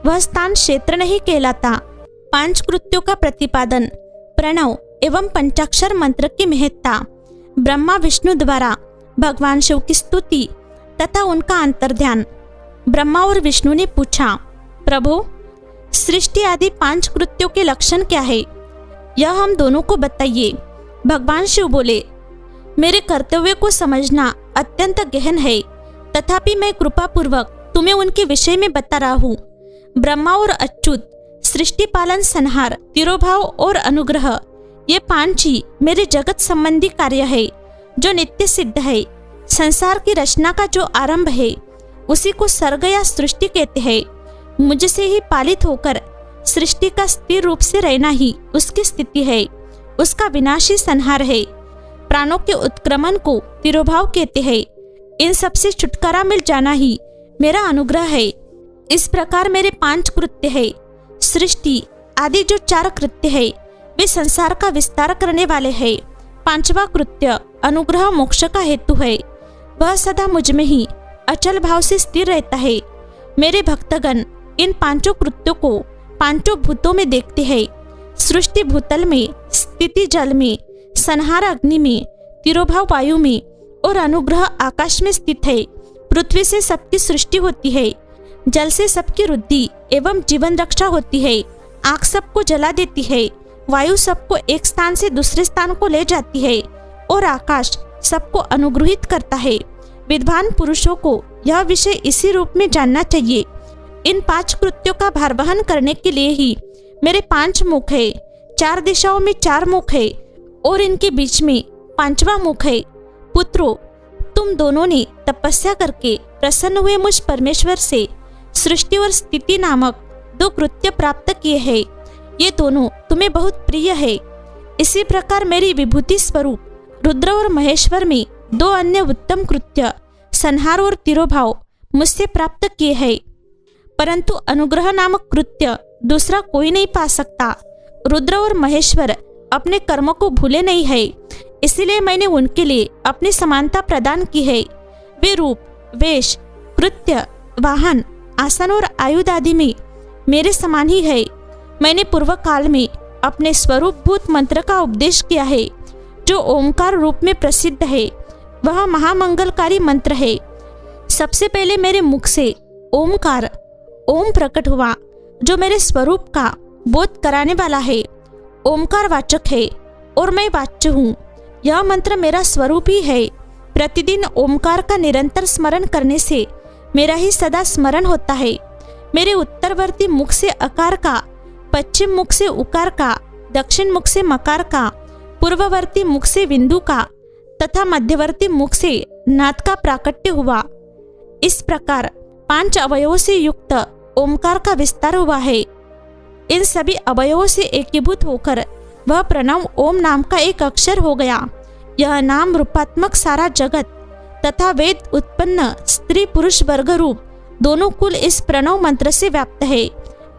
वह स्थान क्षेत्र नहीं कहलाता। 5 कृत्यों का प्रतिपादन, प्रणव एवं पंचाक्षर मंत्र की महत्ता, ब्रह्मा विष्णु द्वारा भगवान शिव की स्तुति तथा उनका अंतर्ध्यान। ब्रह्मा और विष्णु ने पूछा, प्रभु सृष्टि आदि 5 कृत्यों के लक्षण क्या है, यह हम दोनों को बताइए। भगवान शिव बोले, मेरे कर्तव्य को समझना अत्यंत गहन है, तथापि मैं कृपा पूर्वक तुम्हें उनके विषय में बता रहा हूँ। ब्रह्मा और अच्युत, सृष्टि पालन संहार, तिरोभाव और अनुग्रह, ये 5 ही मेरे जगत संबंधी कार्य है जो नित्य सिद्ध है। संसार की रचना का जो आरंभ है उसी को सर्ग या सृष्टि कहते हैं। मुझसे ही पालित होकर सृष्टि का स्थिर रूप से रहना ही उसकी स्थिति है, उसका विनाशी संहार है। प्राणों के उत्क्रमण को तिरोभाव कहते हैं। इन सब से छुटकारा मिल जाना ही मेरा अनुग्रह है। इस प्रकार मेरे 5 कृत्य है। सृष्टि आदि जो 4 कृत्य है वे संसार का विस्तार करने वाले हैं। 5वां कृत्य अनुग्रह मोक्ष का हेतु है। वह सदा मुझ में ही अचल भाव से स्थिर रहता है। मेरे भक्तगण इन 5 कृत्यों को 5 भूतों में देखते हैं। सृष्टि भूतल में, स्थिति जल में, संहार अग्नि में, तिरोभाव वायु में और अनुग्रह आकाश में स्थित है। पृथ्वी से सबकी सृष्टि होती है, जल से सबकी वृद्धि एवं जीवन रक्षा होती है। आग सबको जला देती है, वायु सबको एक स्थान से दूसरे स्थान को ले जाती है और आकाश सबको अनुग्रहित करता है। विद्वान पुरुषों को यह विषय इसी रूप में जानना चाहिए। इन 5 कृत्यों का भार वहन करने के लिए ही मेरे 5 मुख है। 4 दिशाओं में 4 मुख है और इनके बीच में 5वां मुख है। पुत्रों, तुम दोनों ने तपस्या करके प्रसन्न हुए मुझ परमेश्वर से सृष्टि और स्थिति नामक 2 कृत्य प्राप्त किए हैं। ये दोनों तुम्हें बहुत प्रिय है। इसी प्रकार मेरी विभूति स्वरूप रुद्र और महेश्वर में 2 अन्य उत्तम कृत्य संहार और तिरोभाव मुझसे प्राप्त किए हैं, परंतु अनुग्रह नामक कृत्य दूसरा कोई नहीं पा सकता। रुद्र और महेश्वर अपने कर्म को भूले नहीं है, इसलिए मैंने उनके लिए अपनी समानता प्रदान की है। वे रूप, वेश, कृत्य, वाहन, आसन और आयुध आदि में मेरे समान ही है। मैंने पूर्व काल में अपने स्वरूप भूत मंत्र का उपदेश किया है, जो ओमकार रूप में प्रसिद्ध है। वह महामंगलकारी मंत्र है। सबसे पहले मेरे मुख से ओमकार, ओम प्रकट हुआ, जो मेरे स्वरूप का बोध कराने वाला है। ओमकार वाचक है और मैं वाच्य हूँ। यह मंत्र मेरा स्वरूप ही है। प्रतिदिन ओमकार का निरंतर स्मरण करने से मेरा ही सदा स्मरण होता है। मेरे उत्तरवर्ती मुख से अकार का, पश्चिम मुख से उकार का, दक्षिण मुख से मकार का, पूर्ववर्ती मुख से बिंदु का तथा मध्यवर्ती मुख से नाद का प्राकट्य हुआ। इस प्रकार 5 अवयवों से युक्त ओमकार का विस्तार हुआ है। इन सभी अवयवों से एकीभूत होकर वह प्रणव ओम नाम का एक अक्षर हो गया। यह नाम रूपात्मक सारा जगत तथा वेद उत्पन्न स्त्री पुरुष वर्ग रूप दोनों कुल इस प्रणव मंत्र से व्याप्त है।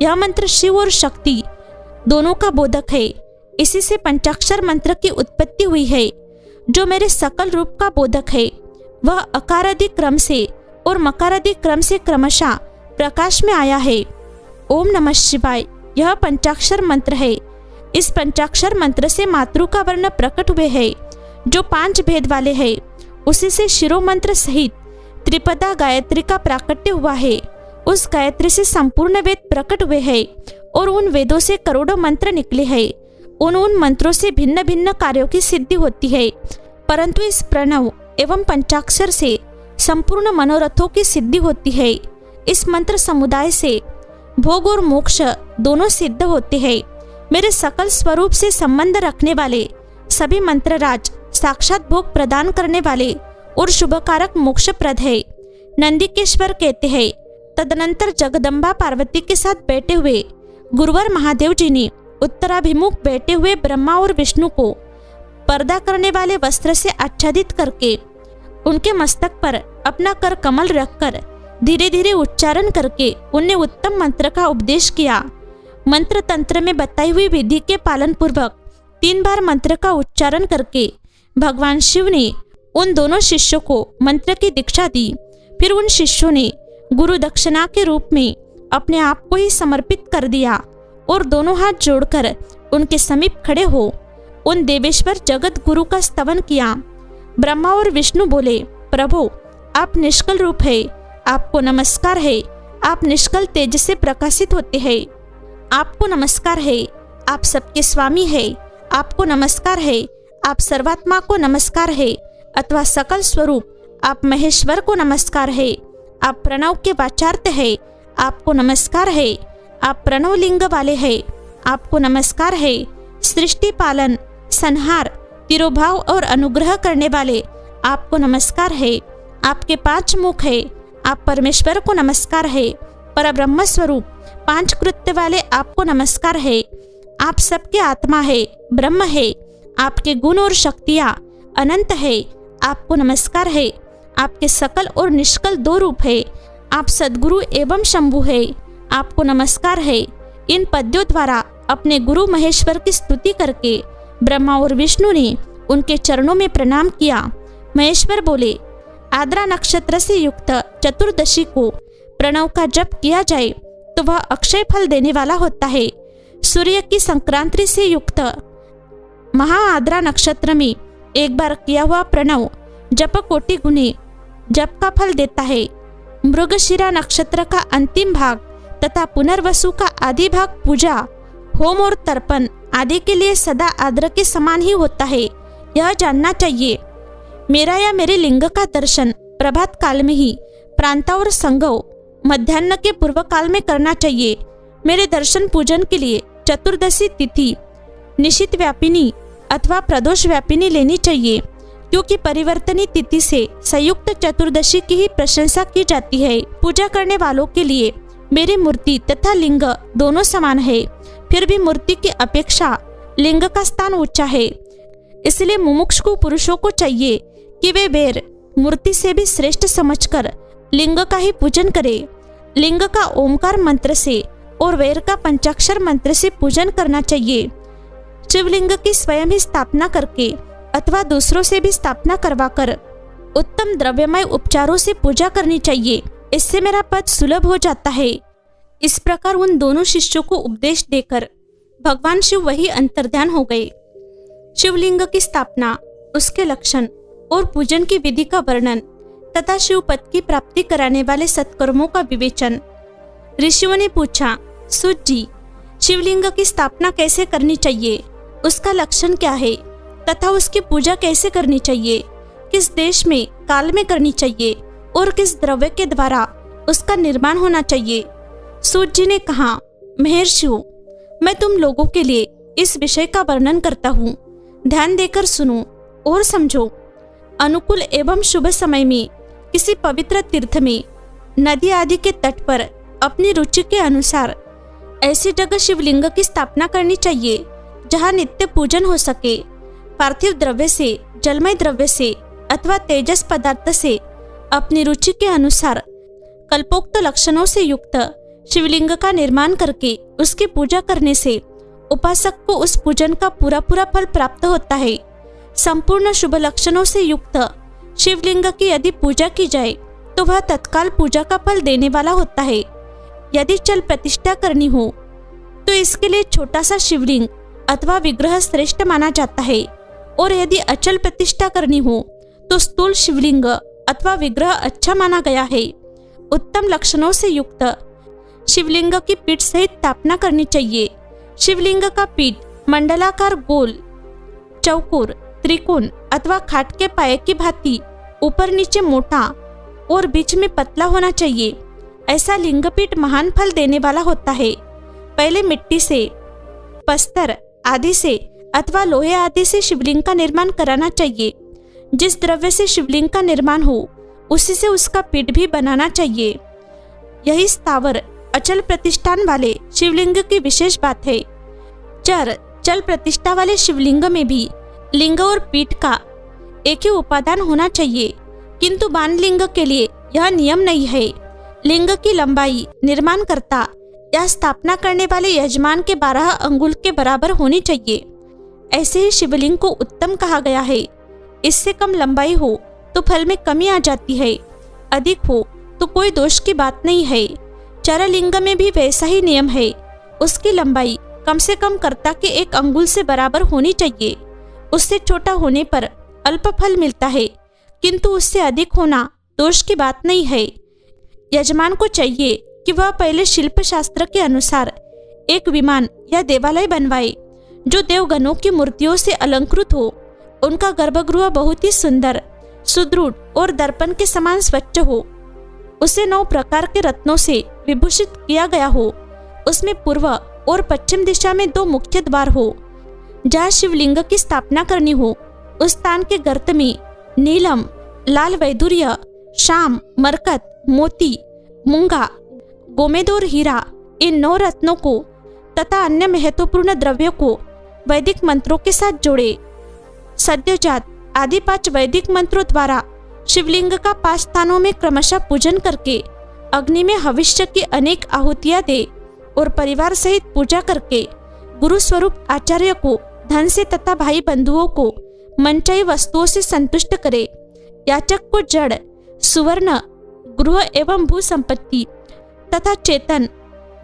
यह मंत्र शिव और शक्ति दोनों का बोधक है। इसी से पंचाक्षर मंत्र की उत्पत्ति हुई है, जो मेरे सकल रूप का बोधक है। वह अकारादि क्रम से और मकारादि क्रम से क्रमशः प्रकाश में आया है। ओम नमः शिवाय यह पंचाक्षर मंत्र है। इस पंचाक्षर मंत्र से मातृ का वर्ण प्रकट हुए है, जो 5 भेद वाले है। उसी से शिरो मंत्र सहित त्रिपदा गायत्री का प्राकट्य हुआ है। उस गायत्री से संपूर्ण वेद प्रकट हुए हैं और उन वेदों से करोड़ों मंत्र निकले हैं। उन मंत्रों से भिन्न भिन्न कार्यों की सिद्धि होती है, परंतु इस प्रणव एवं पंचाक्षर से संपूर्ण मनोरथों की सिद्धि होती है। इस मंत्र समुदाय से भोग और मोक्ष दोनों सिद्ध होते हैं। मेरे सकल स्वरूप से संबंध रखने वाले सभी मंत्रराज साक्षात भोग प्रदान करने वाले और शुभकारक मोक्षप्रद है। नंदिकेश्वर कहते हैं, तदनंतर जगदम्बा पार्वती के साथ बैठे हुए गुरुवर महादेव जी ने उत्तराभिमुख बैठे हुए ब्रह्मा और विष्णु को पर्दा करने वाले वस्त्र से आच्छादित करके उनके मस्तक पर अपना कर कमल रखकर धीरे धीरे उच्चारण करके उन्हें उत्तम मंत्र का उपदेश किया। मंत्र तंत्र में बताई हुई विधि के पालन पूर्वक 3 बार मंत्र का उच्चारण करके भगवान शिव ने उन दोनों शिष्यों को मंत्र की दीक्षा दी। फिर उन शिष्यों ने गुरु दक्षिणा के रूप में अपने आप को ही समर्पित कर दिया और दोनों हाथ जोड़कर उनके समीप खड़े हो उन देवेश्वर जगत गुरु का स्तवन किया। ब्रह्मा और विष्णु बोले, प्रभु आप निष्कल रूप है, आपको नमस्कार है, आप निष्कल तेज से प्रकाशित होते हैं। आपको नमस्कार है, आप सबके स्वामी है, आपको नमस्कार है, आप सर्वात्मा को नमस्कार है, अथवा सकल स्वरूप आप महेश्वर को नमस्कार है, आप प्रणव के वाचार्थ है, आपको नमस्कार है, आप प्रणव लिंग वाले है, आपको नमस्कार है, सृष्टि पालन संहार तिरोभाव और अनुग्रह करने वाले आपको नमस्कार है, आपके 5 मुख है, आप परमेश्वर को नमस्कार है, परब्रह्म स्वरूप 5 कृत्य वाले आपको नमस्कार है, आप सबके आत्मा है, ब्रह्म है, आपके गुण और शक्तियाँ अनंत है, आपको नमस्कार है, आपके सकल और निष्कल 2 रूप है, आप सद्गुरु एवं शंभु है, आपको नमस्कार है। इन पद्यों द्वारा अपने गुरु महेश्वर की स्तुति करके ब्रह्मा और विष्णु ने उनके चरणों में प्रणाम किया। महेश्वर बोले, आद्रा नक्षत्र से युक्त चतुर्दशी को प्रणव का जप किया जाए तो वह अक्षय फल देने वाला होता है। सूर्य की संक्रांति से युक्त महाआद्रा नक्षत्र में एक बार किया हुआ प्रणव जप कोटि गुने जप का फल देता है। मृगशिरा नक्षत्र का अंतिम भाग तथा पुनर्वसु का आदि भाग पूजा होम और तर्पण आदि के लिए सदा आद्र के समान ही होता है, यह जानना चाहिए। मेरा या मेरे लिंग का दर्शन प्रभात काल में ही प्रांता और संगव मध्याह्न के पूर्व काल में करना चाहिए। मेरे दर्शन पूजन के लिए चतुर्दशी तिथि निशित व्यापिनी अथवा प्रदोष व्यापिनी लेनी चाहिए, क्योंकि परिवर्तनी तिथि से संयुक्त चतुर्दशी की ही प्रशंसा की जाती है। पूजा करने वालों के लिए मेरी मूर्ति तथा लिंग दोनों समान है, फिर भी मूर्ति की अपेक्षा लिंग का स्थान ऊंचा है। इसलिए मुमुक्षु पुरुषों को चाहिए कि वे बेर मूर्ति से भी श्रेष्ठ समझकर लिंग का ही पूजन करें। लिंग का ओमकार मंत्र से और वेर का पंचाक्षर मंत्र से पूजन करना चाहिए। शिवलिंग की स्वयं ही स्थापना करके अथवा दूसरों से भी स्थापना करवाकर उत्तम द्रव्यमय उपचारों से पूजा करनी चाहिए। इससे मेरा पद सुलभ हो जाता है। इस प्रकार उन दोनों शिष्यों को उपदेश देकर भगवान शिव वही अंतर्ध्यान हो गए। शिवलिंग की स्थापना, उसके लक्षण और पूजन की विधि का वर्णन तथा शिव पद की प्राप्ति कराने वाले सत्कर्मों का विवेचन। ऋषियों ने पूछा, सूत जी, शिवलिंग की स्थापना कैसे करनी चाहिए, उसका लक्षण क्या है तथा उसकी पूजा कैसे करनी चाहिए, किस देश में काल में करनी चाहिए और किस द्रव्य के द्वारा उसका निर्माण होना चाहिए। सूत जी ने कहा, महर्षियों, मैं तुम लोगों के लिए इस विषय का वर्णन करता हूँ, ध्यान देकर सुनो और समझो। अनुकूल एवं शुभ समय में किसी पवित्र तीर्थ में, नदी आदि के तट पर अपनी रुचि के अनुसार ऐसी जगह शिवलिंग की स्थापना करनी चाहिए जहाँ नित्य पूजन हो सके। पार्थिव द्रव्य से, जलमय द्रव्य से अथवा तेजस पदार्थ से अपनी रुचि के अनुसार कल्पोक्त लक्षणों से युक्त शिवलिंग का निर्माण करके उसकी पूजा करने से उपासक को उस पूजन का पूरा फल प्राप्त होता है। संपूर्ण शुभ लक्षणों से युक्त शिवलिंग की यदि पूजा की जाए तो वह तत्काल पूजा का फल देने वाला होता है। यदि चल प्रतिष्ठा करनी हो तो इसके लिए छोटा सा शिवलिंग अथवा विग्रह श्रेष्ठ माना जाता है, और यदि अचल प्रतिष्ठा करनी हो तो स्थूल शिवलिंग अथवा विग्रह अच्छा माना गया है। उत्तम लक्षणों से युक्त शिवलिंग की पीठ सहित स्थापना करनी चाहिए। शिवलिंग का पीठ मंडलाकार, गोल, चौकोर, त्रिकोण अथवा खाट के पाए की भांति ऊपर नीचे मोटा और बीच में पतला होना चाहिए। ऐसा लिंगपीठ महान फल देने वाला होता है। पहले मिट्टी से, पस्तर आदि से अथवा लोहे आदि से शिवलिंग का निर्माण कराना चाहिए। जिस द्रव्य से शिवलिंग का निर्माण हो उसी से उसका पीठ भी बनाना चाहिए। यही स्थावर अचल प्रतिष्ठान वाले शिवलिंग की विशेष बात है। चल प्रतिष्ठा वाले शिवलिंग में भी लिंग और पीठ का एक ही उपादान होना चाहिए, किंतु बाण लिंग के लिए यह नियम नहीं है। लिंग की लंबाई निर्माणकर्ता या स्थापना करने वाले यजमान के 12 अंगुल के बराबर होनी चाहिए। ऐसे ही शिवलिंग को उत्तम कहा गया है। इससे कम लंबाई हो तो फल में कमी आ जाती है, अधिक हो तो कोई दोष की बात नहीं है। चरलिंग में भी वैसा ही नियम है। उसकी लंबाई कम से कम कर्ता के 1 अंगुल से बराबर होनी चाहिए। उससे छोटा होने पर अल्प फल मिलता है, किंतु उससे अधिक होना दोष की बात नहीं है। यजमान को चाहिए कि वह पहले शिल्प शास्त्र के अनुसार एक विमान या देवालय बनवाए जो देवगणों की मूर्तियों से अलंकृत हो। उनका गर्भगृह बहुत ही सुंदर, सुदृढ़ और दर्पण के समान स्वच्छ हो। उसे 9 प्रकार के रत्नों से विभूषित किया गया हो। उसमें पूर्व और पश्चिम दिशा में 2 मुख्य द्वार हो। जहाँ शिवलिंग की स्थापना करनी हो उस स्थान के गर्त में नीलम, लाल वैदुर्य, शाम, मरकत, मोती, मूंगा, गोमेद और हीरा, इन 9 रत्नों को तथा अन्य महत्वपूर्ण द्रव्यों को वैदिक मंत्रों के साथ जोड़े। सद्योजात आदि 5 वैदिक मंत्रों द्वारा शिवलिंग का 5 स्थानों में क्रमशः पूजन करके अग्नि में हविष्य की अनेक आहुतियां दे और परिवार सहित पूजा करके गुरु स्वरूप आचार्य को धन से तथा भाई बंधुओं को मनचाही वस्तुओं से संतुष्ट करे। याचक को जड़, सुवर्ण, गृह एवं भू संपत्ति तथा चेतन,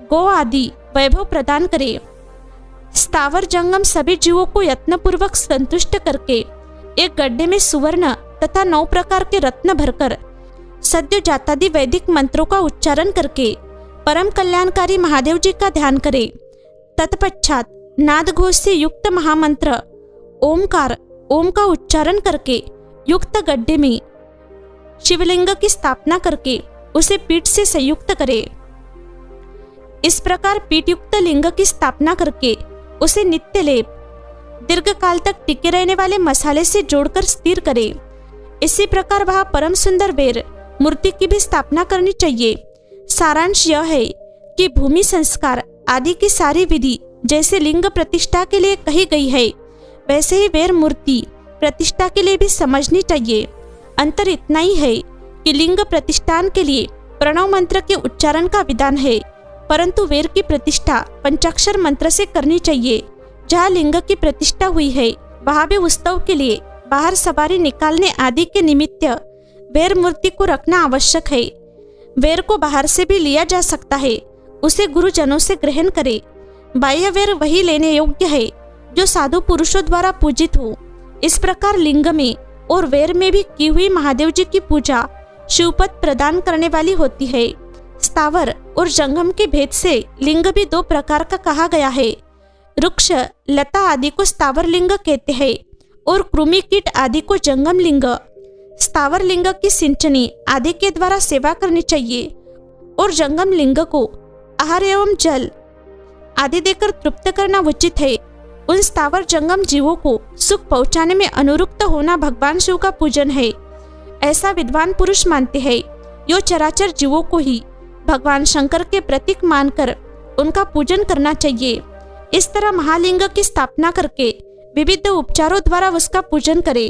गौ आदि वैभव प्रदान करे। स्थावर जंगम सभी जीवों को यत्नपूर्वक संतुष्ट करके एक गड्ढे में सुवर्ण तथा 9 प्रकार के रत्न भरकर सद्योजातादि वैदिक मंत्रों का उच्चारण करके परम कल्याणकारी महादेव जी का ध्यान करे। तत्पश्चात नाद घोष से युक्त महामंत्र ओमकार ओम का उच्चारण करके युक्त गड्ढे में शिवलिंग की स्थापना करके उसे पीठ से संयुक्त करे। इस प्रकार पीठ युक्त लिंग की स्थापना करके उसे नित्य लेप, दीर्घ काल तक टिके रहने वाले मसाले से जोड़कर स्थिर करे। इसी प्रकार वहां परम सुंदर वेर मूर्ति की भी स्थापना करनी चाहिए। सारांश यह है कि भूमि संस्कार आदि की सारी विधि जैसे लिंग प्रतिष्ठा के लिए कही गई है वैसे ही वेर मूर्ति प्रतिष्ठा के लिए भी समझनी चाहिए। अंतर इतना ही है कि लिंग प्रतिष्ठान के लिए प्रणव मंत्र के उच्चारण का विधान है, परंतु वेर की प्रतिष्ठा पंचाक्षर मंत्र से करनी चाहिए। जहाँ लिंग की प्रतिष्ठा हुई है वहाँ भी उत्सव के लिए बाहर सवारी निकालने आदि के निमित्त वेर मूर्ति को रखना आवश्यक है। वेर को बाहर से भी लिया जा सकता है, उसे गुरुजनों से ग्रहण करे। बाह्य वेर वही लेने योग्य है जो साधु पुरुषों द्वारा पूजित हो। इस प्रकार लिंग में और वेर में भी की हुई महादेव जी की पूजा शिवपद प्रदान करने वाली होती है। स्थावर और जंगम के भेद से लिंग भी 2 प्रकार का कहा गया है। वृक्ष, लता आदि को स्थावर लिंग कहते हैं और कृमि कीट आदि को जंगम लिंग। स्थावर लिंग की सिंचनी आदि के द्वारा सेवा करनी चाहिए और जंगम लिंग को आहार एवं जल आदि देकर तृप्त करना उचित है। उन स्थावर जंगम जीवों को सुख पहुंचाने में अनुरुक्त होना भगवान शिव का पूजन है, ऐसा विद्वान पुरुष मानते हैं। यो चराचर जीवों को ही भगवान शंकर के प्रतीक मानकर उनका पूजन करना चाहिए। इस तरह महालिंग की स्थापना करके विविध उपचारों द्वारा उसका पूजन करे।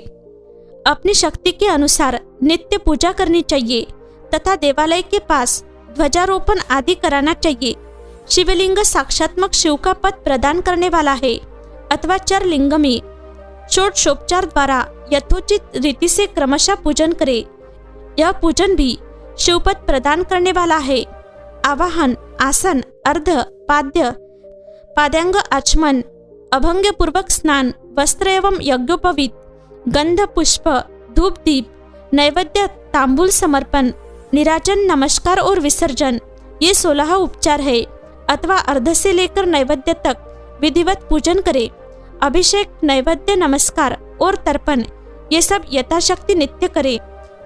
अपनी शक्ति के अनुसार नित्य पूजा करनी चाहिए तथा देवालय के पास ध्वजारोपण आदि कराना चाहिए। शिवलिंग साक्षात्मक शिव का पद प्रदान करने वाला है अथवा चर लिंग में षोडशोपचार द्वारा यथोचित रीति से क्रमशः पूजन करे। यह पूजन भी शिवपद प्रदान करने वाला है। आवाहन, आसन, अर्ध, पाद्य, पाद्यांग आचमन, अभंग पूर्वक स्नान, वस्त्र एवं यज्ञोपवीत, गंध, पुष्प, धूप, दीप, नैवेद्य, तांबूल समर्पण, निराजन, नमस्कार और विसर्जन, ये 16 उपचार है अथवा अर्ध से लेकर नैवेद्य तक विधिवत पूजन करे। अभिषेक, नैवेद्य, नमस्कार और तर्पण ये सब यथाशक्ति नित्य करे।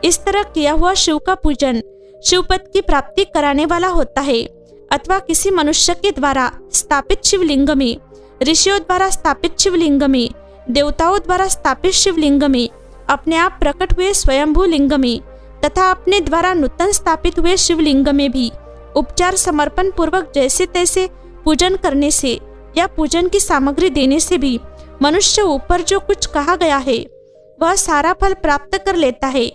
इस तरह किया हुआ शिव का पूजन शिवपद की प्राप्ति कराने वाला होता है अथवा किसी मनुष्य के द्वारा स्थापित शिवलिंग में, ऋषियों द्वारा स्थापित शिवलिंग में, देवताओं द्वारा स्थापित शिवलिंग में, अपने आप प्रकट हुए स्वयंभू लिंग में तथा अपने द्वारा नूतन स्थापित हुए शिवलिंग में भी उपचार समर्पण पूर्वक जैसे तैसे पूजन करने से या पूजन की सामग्री देने से भी मनुष्य ऊपर जो कुछ कहा गया है वह सारा फल प्राप्त कर लेता है।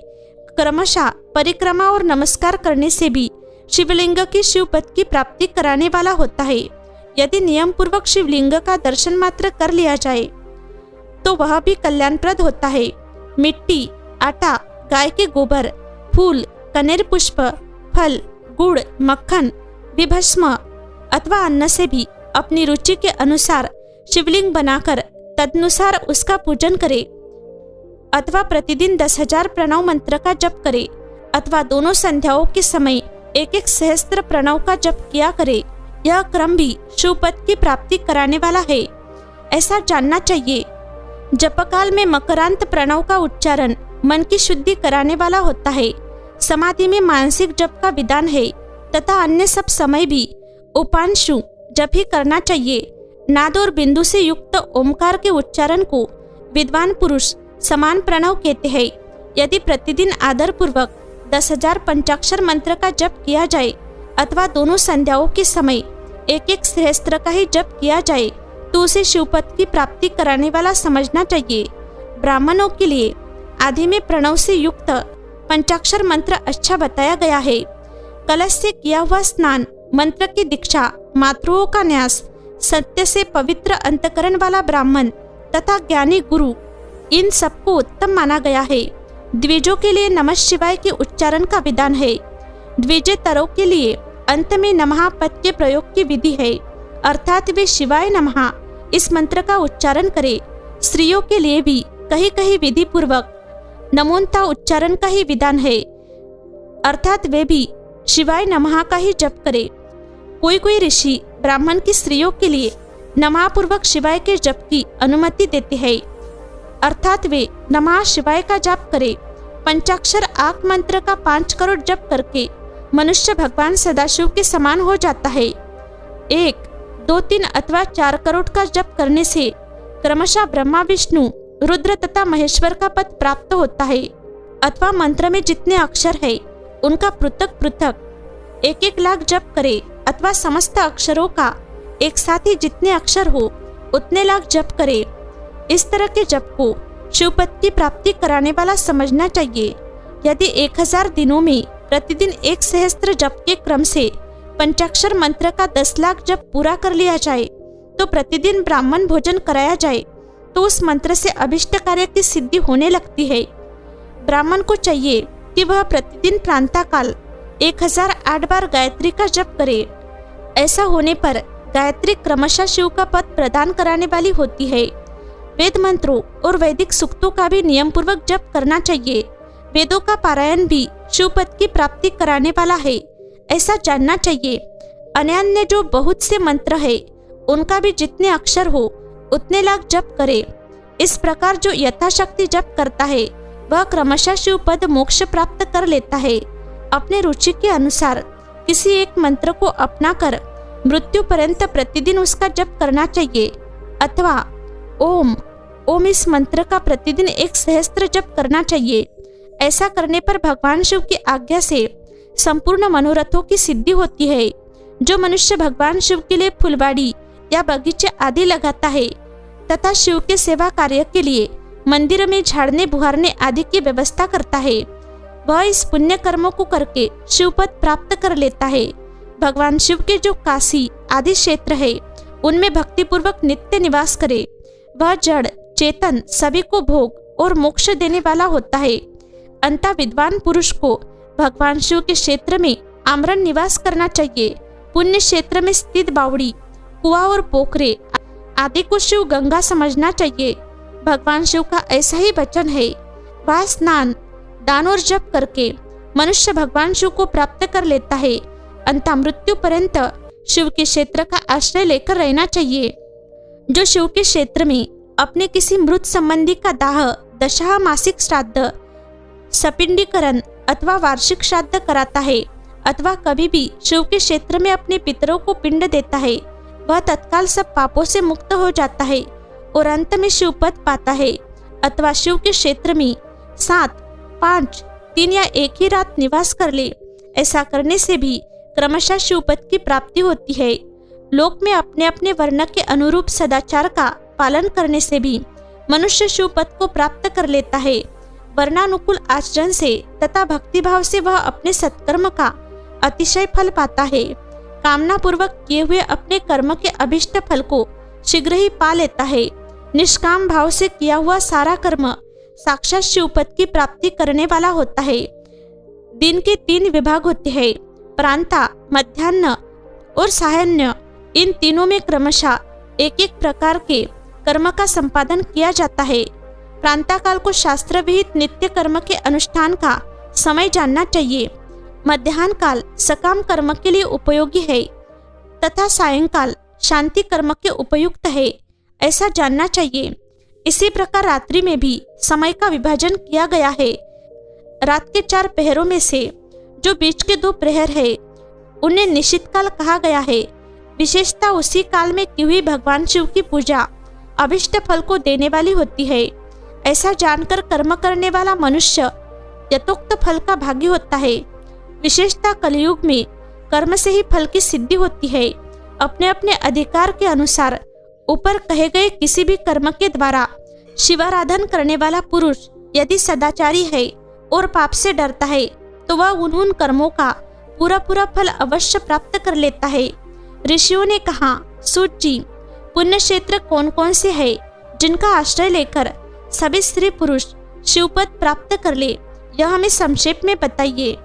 क्रमशः परिक्रमा और नमस्कार करने से भी शिवलिंग की शिवपद की प्राप्ति कराने वाला होता है। यदि नियम पूर्वक शिवलिंग का दर्शन मात्र कर लिया जाए तो वह भी कल्याणप्रद होता है। मिट्टी, आटा, गाय के गोबर, फूल, कनेर पुष्प, फल, गुड़, मक्खन, विभस्म अथवा अन्न से भी अपनी रुचि के अनुसार शिवलिंग बनाकर तदनुसार उसका पूजन करे अथवा प्रतिदिन 10,000 प्रणव मंत्र का जप करे अथवा दोनों संध्याओं के समय 1-1 सहस्त्र प्रणव का जप किया करे यह क्रम भी शिव पद की प्राप्ति कराने वाला है, ऐसा जानना चाहिए। जपकाल में मकरांत प्रणव का उच्चारण मन की शुद्धि कराने वाला होता है। समाधि में मानसिक जप का विधान है तथा अन्य सब समय भी उपांशु जप ही करना चाहिए। नाद और बिंदु से युक्त ओमकार के उच्चारण को विद्वान पुरुष समान प्रणव कहते हैं। यदि प्रतिदिन आदर पूर्वक 10,000 पंचाक्षर मंत्र का जप किया जाए अथवा दोनों संध्याओं के समय एक एक सहस्त्र का ही जप किया जाए तो उसे शिवपद की प्राप्ति कराने वाला समझना चाहिए। ब्राह्मणों के लिए आदि में प्रणव से युक्त पंचाक्षर मंत्र अच्छा बताया गया है। कलश से किया हुआ स्नान, मंत्र की दीक्षा, मातृओं का न्यास, सत्य से पवित्र अंतकरण वाला ब्राह्मण तथा ज्ञानी गुरु, इन सबको उत्तम माना गया है। द्विजों के लिए नमः शिवाय के उच्चारण का विधान है। द्विजेतरों के लिए अंत में नमः पद के प्रयोग की विधि है, अर्थात वे शिवाय नमः इस मंत्र का उच्चारण करे। स्त्रियों के लिए भी कहीं कहीं विधि पूर्वक नमोन्ता उच्चारण का ही विधान है, अर्थात वे भी शिवाय नमः का ही जप करे। कोई कोई ऋषि ब्राह्मण की स्त्रियों के लिए नमः पूर्वक शिवाय के जप की अनुमति देते हैं, अर्थात वे नमः शिवाय का जप करे। पंचाक्षर आक मंत्र का 5 करोड़ जप करके मनुष्य भगवान सदाशिव के समान हो जाता है। 1, 2, 3 अथवा 4 करोड़ का जप करने से क्रमशः ब्रह्मा, विष्णु, रुद्र तथा महेश्वर का पद प्राप्त होता है। अथवा मंत्र में जितने अक्षर है उनका पृथक पृथक 1-1 लाख जप करे अथवा समस्त अक्षरों का एक साथ ही जितने अक्षर हो उतने लाख जप करे। इस तरह के जप को शिवपद की प्राप्ति कराने वाला समझना चाहिए। यदि 1000 दिनों में प्रतिदिन 1 सहस्त्र जप के क्रम से पंचाक्षर मंत्र का 10 लाख जप पूरा कर लिया जाए तो प्रतिदिन ब्राह्मण भोजन कराया जाए तो उस मंत्र से अभिष्ट कार्य की सिद्धि होने लगती है। ब्राह्मण को चाहिए कि वह प्रतिदिन प्रातःकाल 1008 बार गायत्री का जप करे। ऐसा होने पर गायत्री क्रमशः शिव का पद प्रदान कराने वाली होती है। वेद मंत्रों और वैदिक सूक्तों का भी नियम पूर्वक जप करना चाहिए। वेदों का पारायण भी शिव पद की प्राप्ति कराने वाला है, ऐसा जानना चाहिए। अन्य जो बहुत से मंत्र है उनका भी जितने अक्षर हो उतने लाख जप करे। इस प्रकार जो यथाशक्ति जप करता है वह क्रमशः शिव पद मोक्ष प्राप्त कर लेता है। अपने रुचि के अनुसार किसी एक मंत्र को अपनाकर मृत्यु पर्यंत प्रतिदिन उसका जप करना चाहिए। अथवा ओम इस मंत्र का प्रतिदिन 1 सहस्त्र जप करना चाहिए। ऐसा करने पर भगवान शिव की आज्ञा से संपूर्ण मनोरथों की सिद्धि होती है। जो मनुष्य भगवान शिव के लिए फुलवाड़ी या बगीचे आदि लगाता है तथा शिव के सेवा कार्य के लिए मंदिर में झाड़ने बुहारने आदि की व्यवस्था करता है, वह इस पुण्य कर्मों को करके शिव पद प्राप्त कर लेता है। भगवान शिव के जो काशी आदि क्षेत्र है उनमें भक्ति पूर्वक नित्य निवास करे, वह जड़ चेतन सभी को भोग और मोक्ष देने वाला होता है। अंतः विद्वान पुरुष को भगवान शिव के क्षेत्र में आमरण निवास करना चाहिए। पुण्य क्षेत्र में स्थित बावड़ी, कुआं और पोखरे आदि को शिव गंगा समझना चाहिए। भगवान शिव का ऐसा ही वचन है, वह स्नान दान और जप करके मनुष्य भगवान शिव को प्राप्त कर लेता है। अंत मृत्यु पर्यंत शिव के क्षेत्र का आश्रय लेकर रहना चाहिए। जो शिव के क्षेत्र में अपने किसी मृत संबंधी का दाह, दशा, मासिक श्राद्ध, सपिंडीकरण अथवा वार्षिक श्राद्ध कराता है अथवा कभी भी शिव के क्षेत्र में अपने पितरों को पिंड देता है, वह तत्काल सब पापों से मुक्त हो जाता है और अंत में शिव पद पाता है। अथवा शिव के क्षेत्र में 7, 5, 3 या 1 ही रात निवास कर ले, ऐसा करने से भी क्रमशः शिव पद की प्राप्ति होती है। लोक में अपने अपने वर्ण के अनुरूप सदाचार का पालन करने से भी मनुष्य शिव पद को प्राप्त कर लेता है। वर्णानुकूल आचरण से तथा भक्तिभाव से वह अपने सत्कर्म का अतिशय फल पाता है। कामना पूर्वक किए हुए अपने कर्म के अभिष्ट फल को शीघ्र ही पा लेता है। निष्काम भाव से किया हुआ सारा कर्म साक्षात शिव पद की प्राप्ति करने वाला होता है। दिन के 3 विभाग होते हैं, प्रांता, मध्याह्न और सायन्य। इन तीनों में क्रमशः एक एक प्रकार के कर्म का संपादन किया जाता है। प्रांतःकाल को शास्त्र विहित नित्य कर्म के अनुष्ठान का समय जानना चाहिए। मध्याह्न काल सकाम कर्म के लिए उपयोगी है। तथा सायंकाल शांति कर्म के उपयुक्त है, ऐसा जानना चाहिए। इसी प्रकार रात्रि में भी समय का विभाजन किया गया है। रात के 4 पहरों में से जो बीच के 2 प्रहर है उन्हें निश्चित काल कहा गया है। विशेषता उसी काल में की हुई भगवान शिव की पूजा अभिष्ट फल को देने वाली होती है। ऐसा जानकर कर्म करने वाला मनुष्य यथोक्त फल का भागी होता है। विशेषता कलयुग में कर्म से ही फल की सिद्धि होती है। अपने अपने अधिकार के अनुसार ऊपर कहे गए किसी भी कर्म के द्वारा शिवाराधन करने वाला पुरुष यदि सदाचारी है और पाप से डरता है तो वह उन कर्मों का पूरा फल अवश्य प्राप्त कर लेता है। ऋषियों ने कहा, सूत जी, पुण्य क्षेत्र कौन कौन से है जिनका आश्रय लेकर सभी स्त्री पुरुष शिवपद प्राप्त कर ले, यह हमें संक्षेप में बताइए।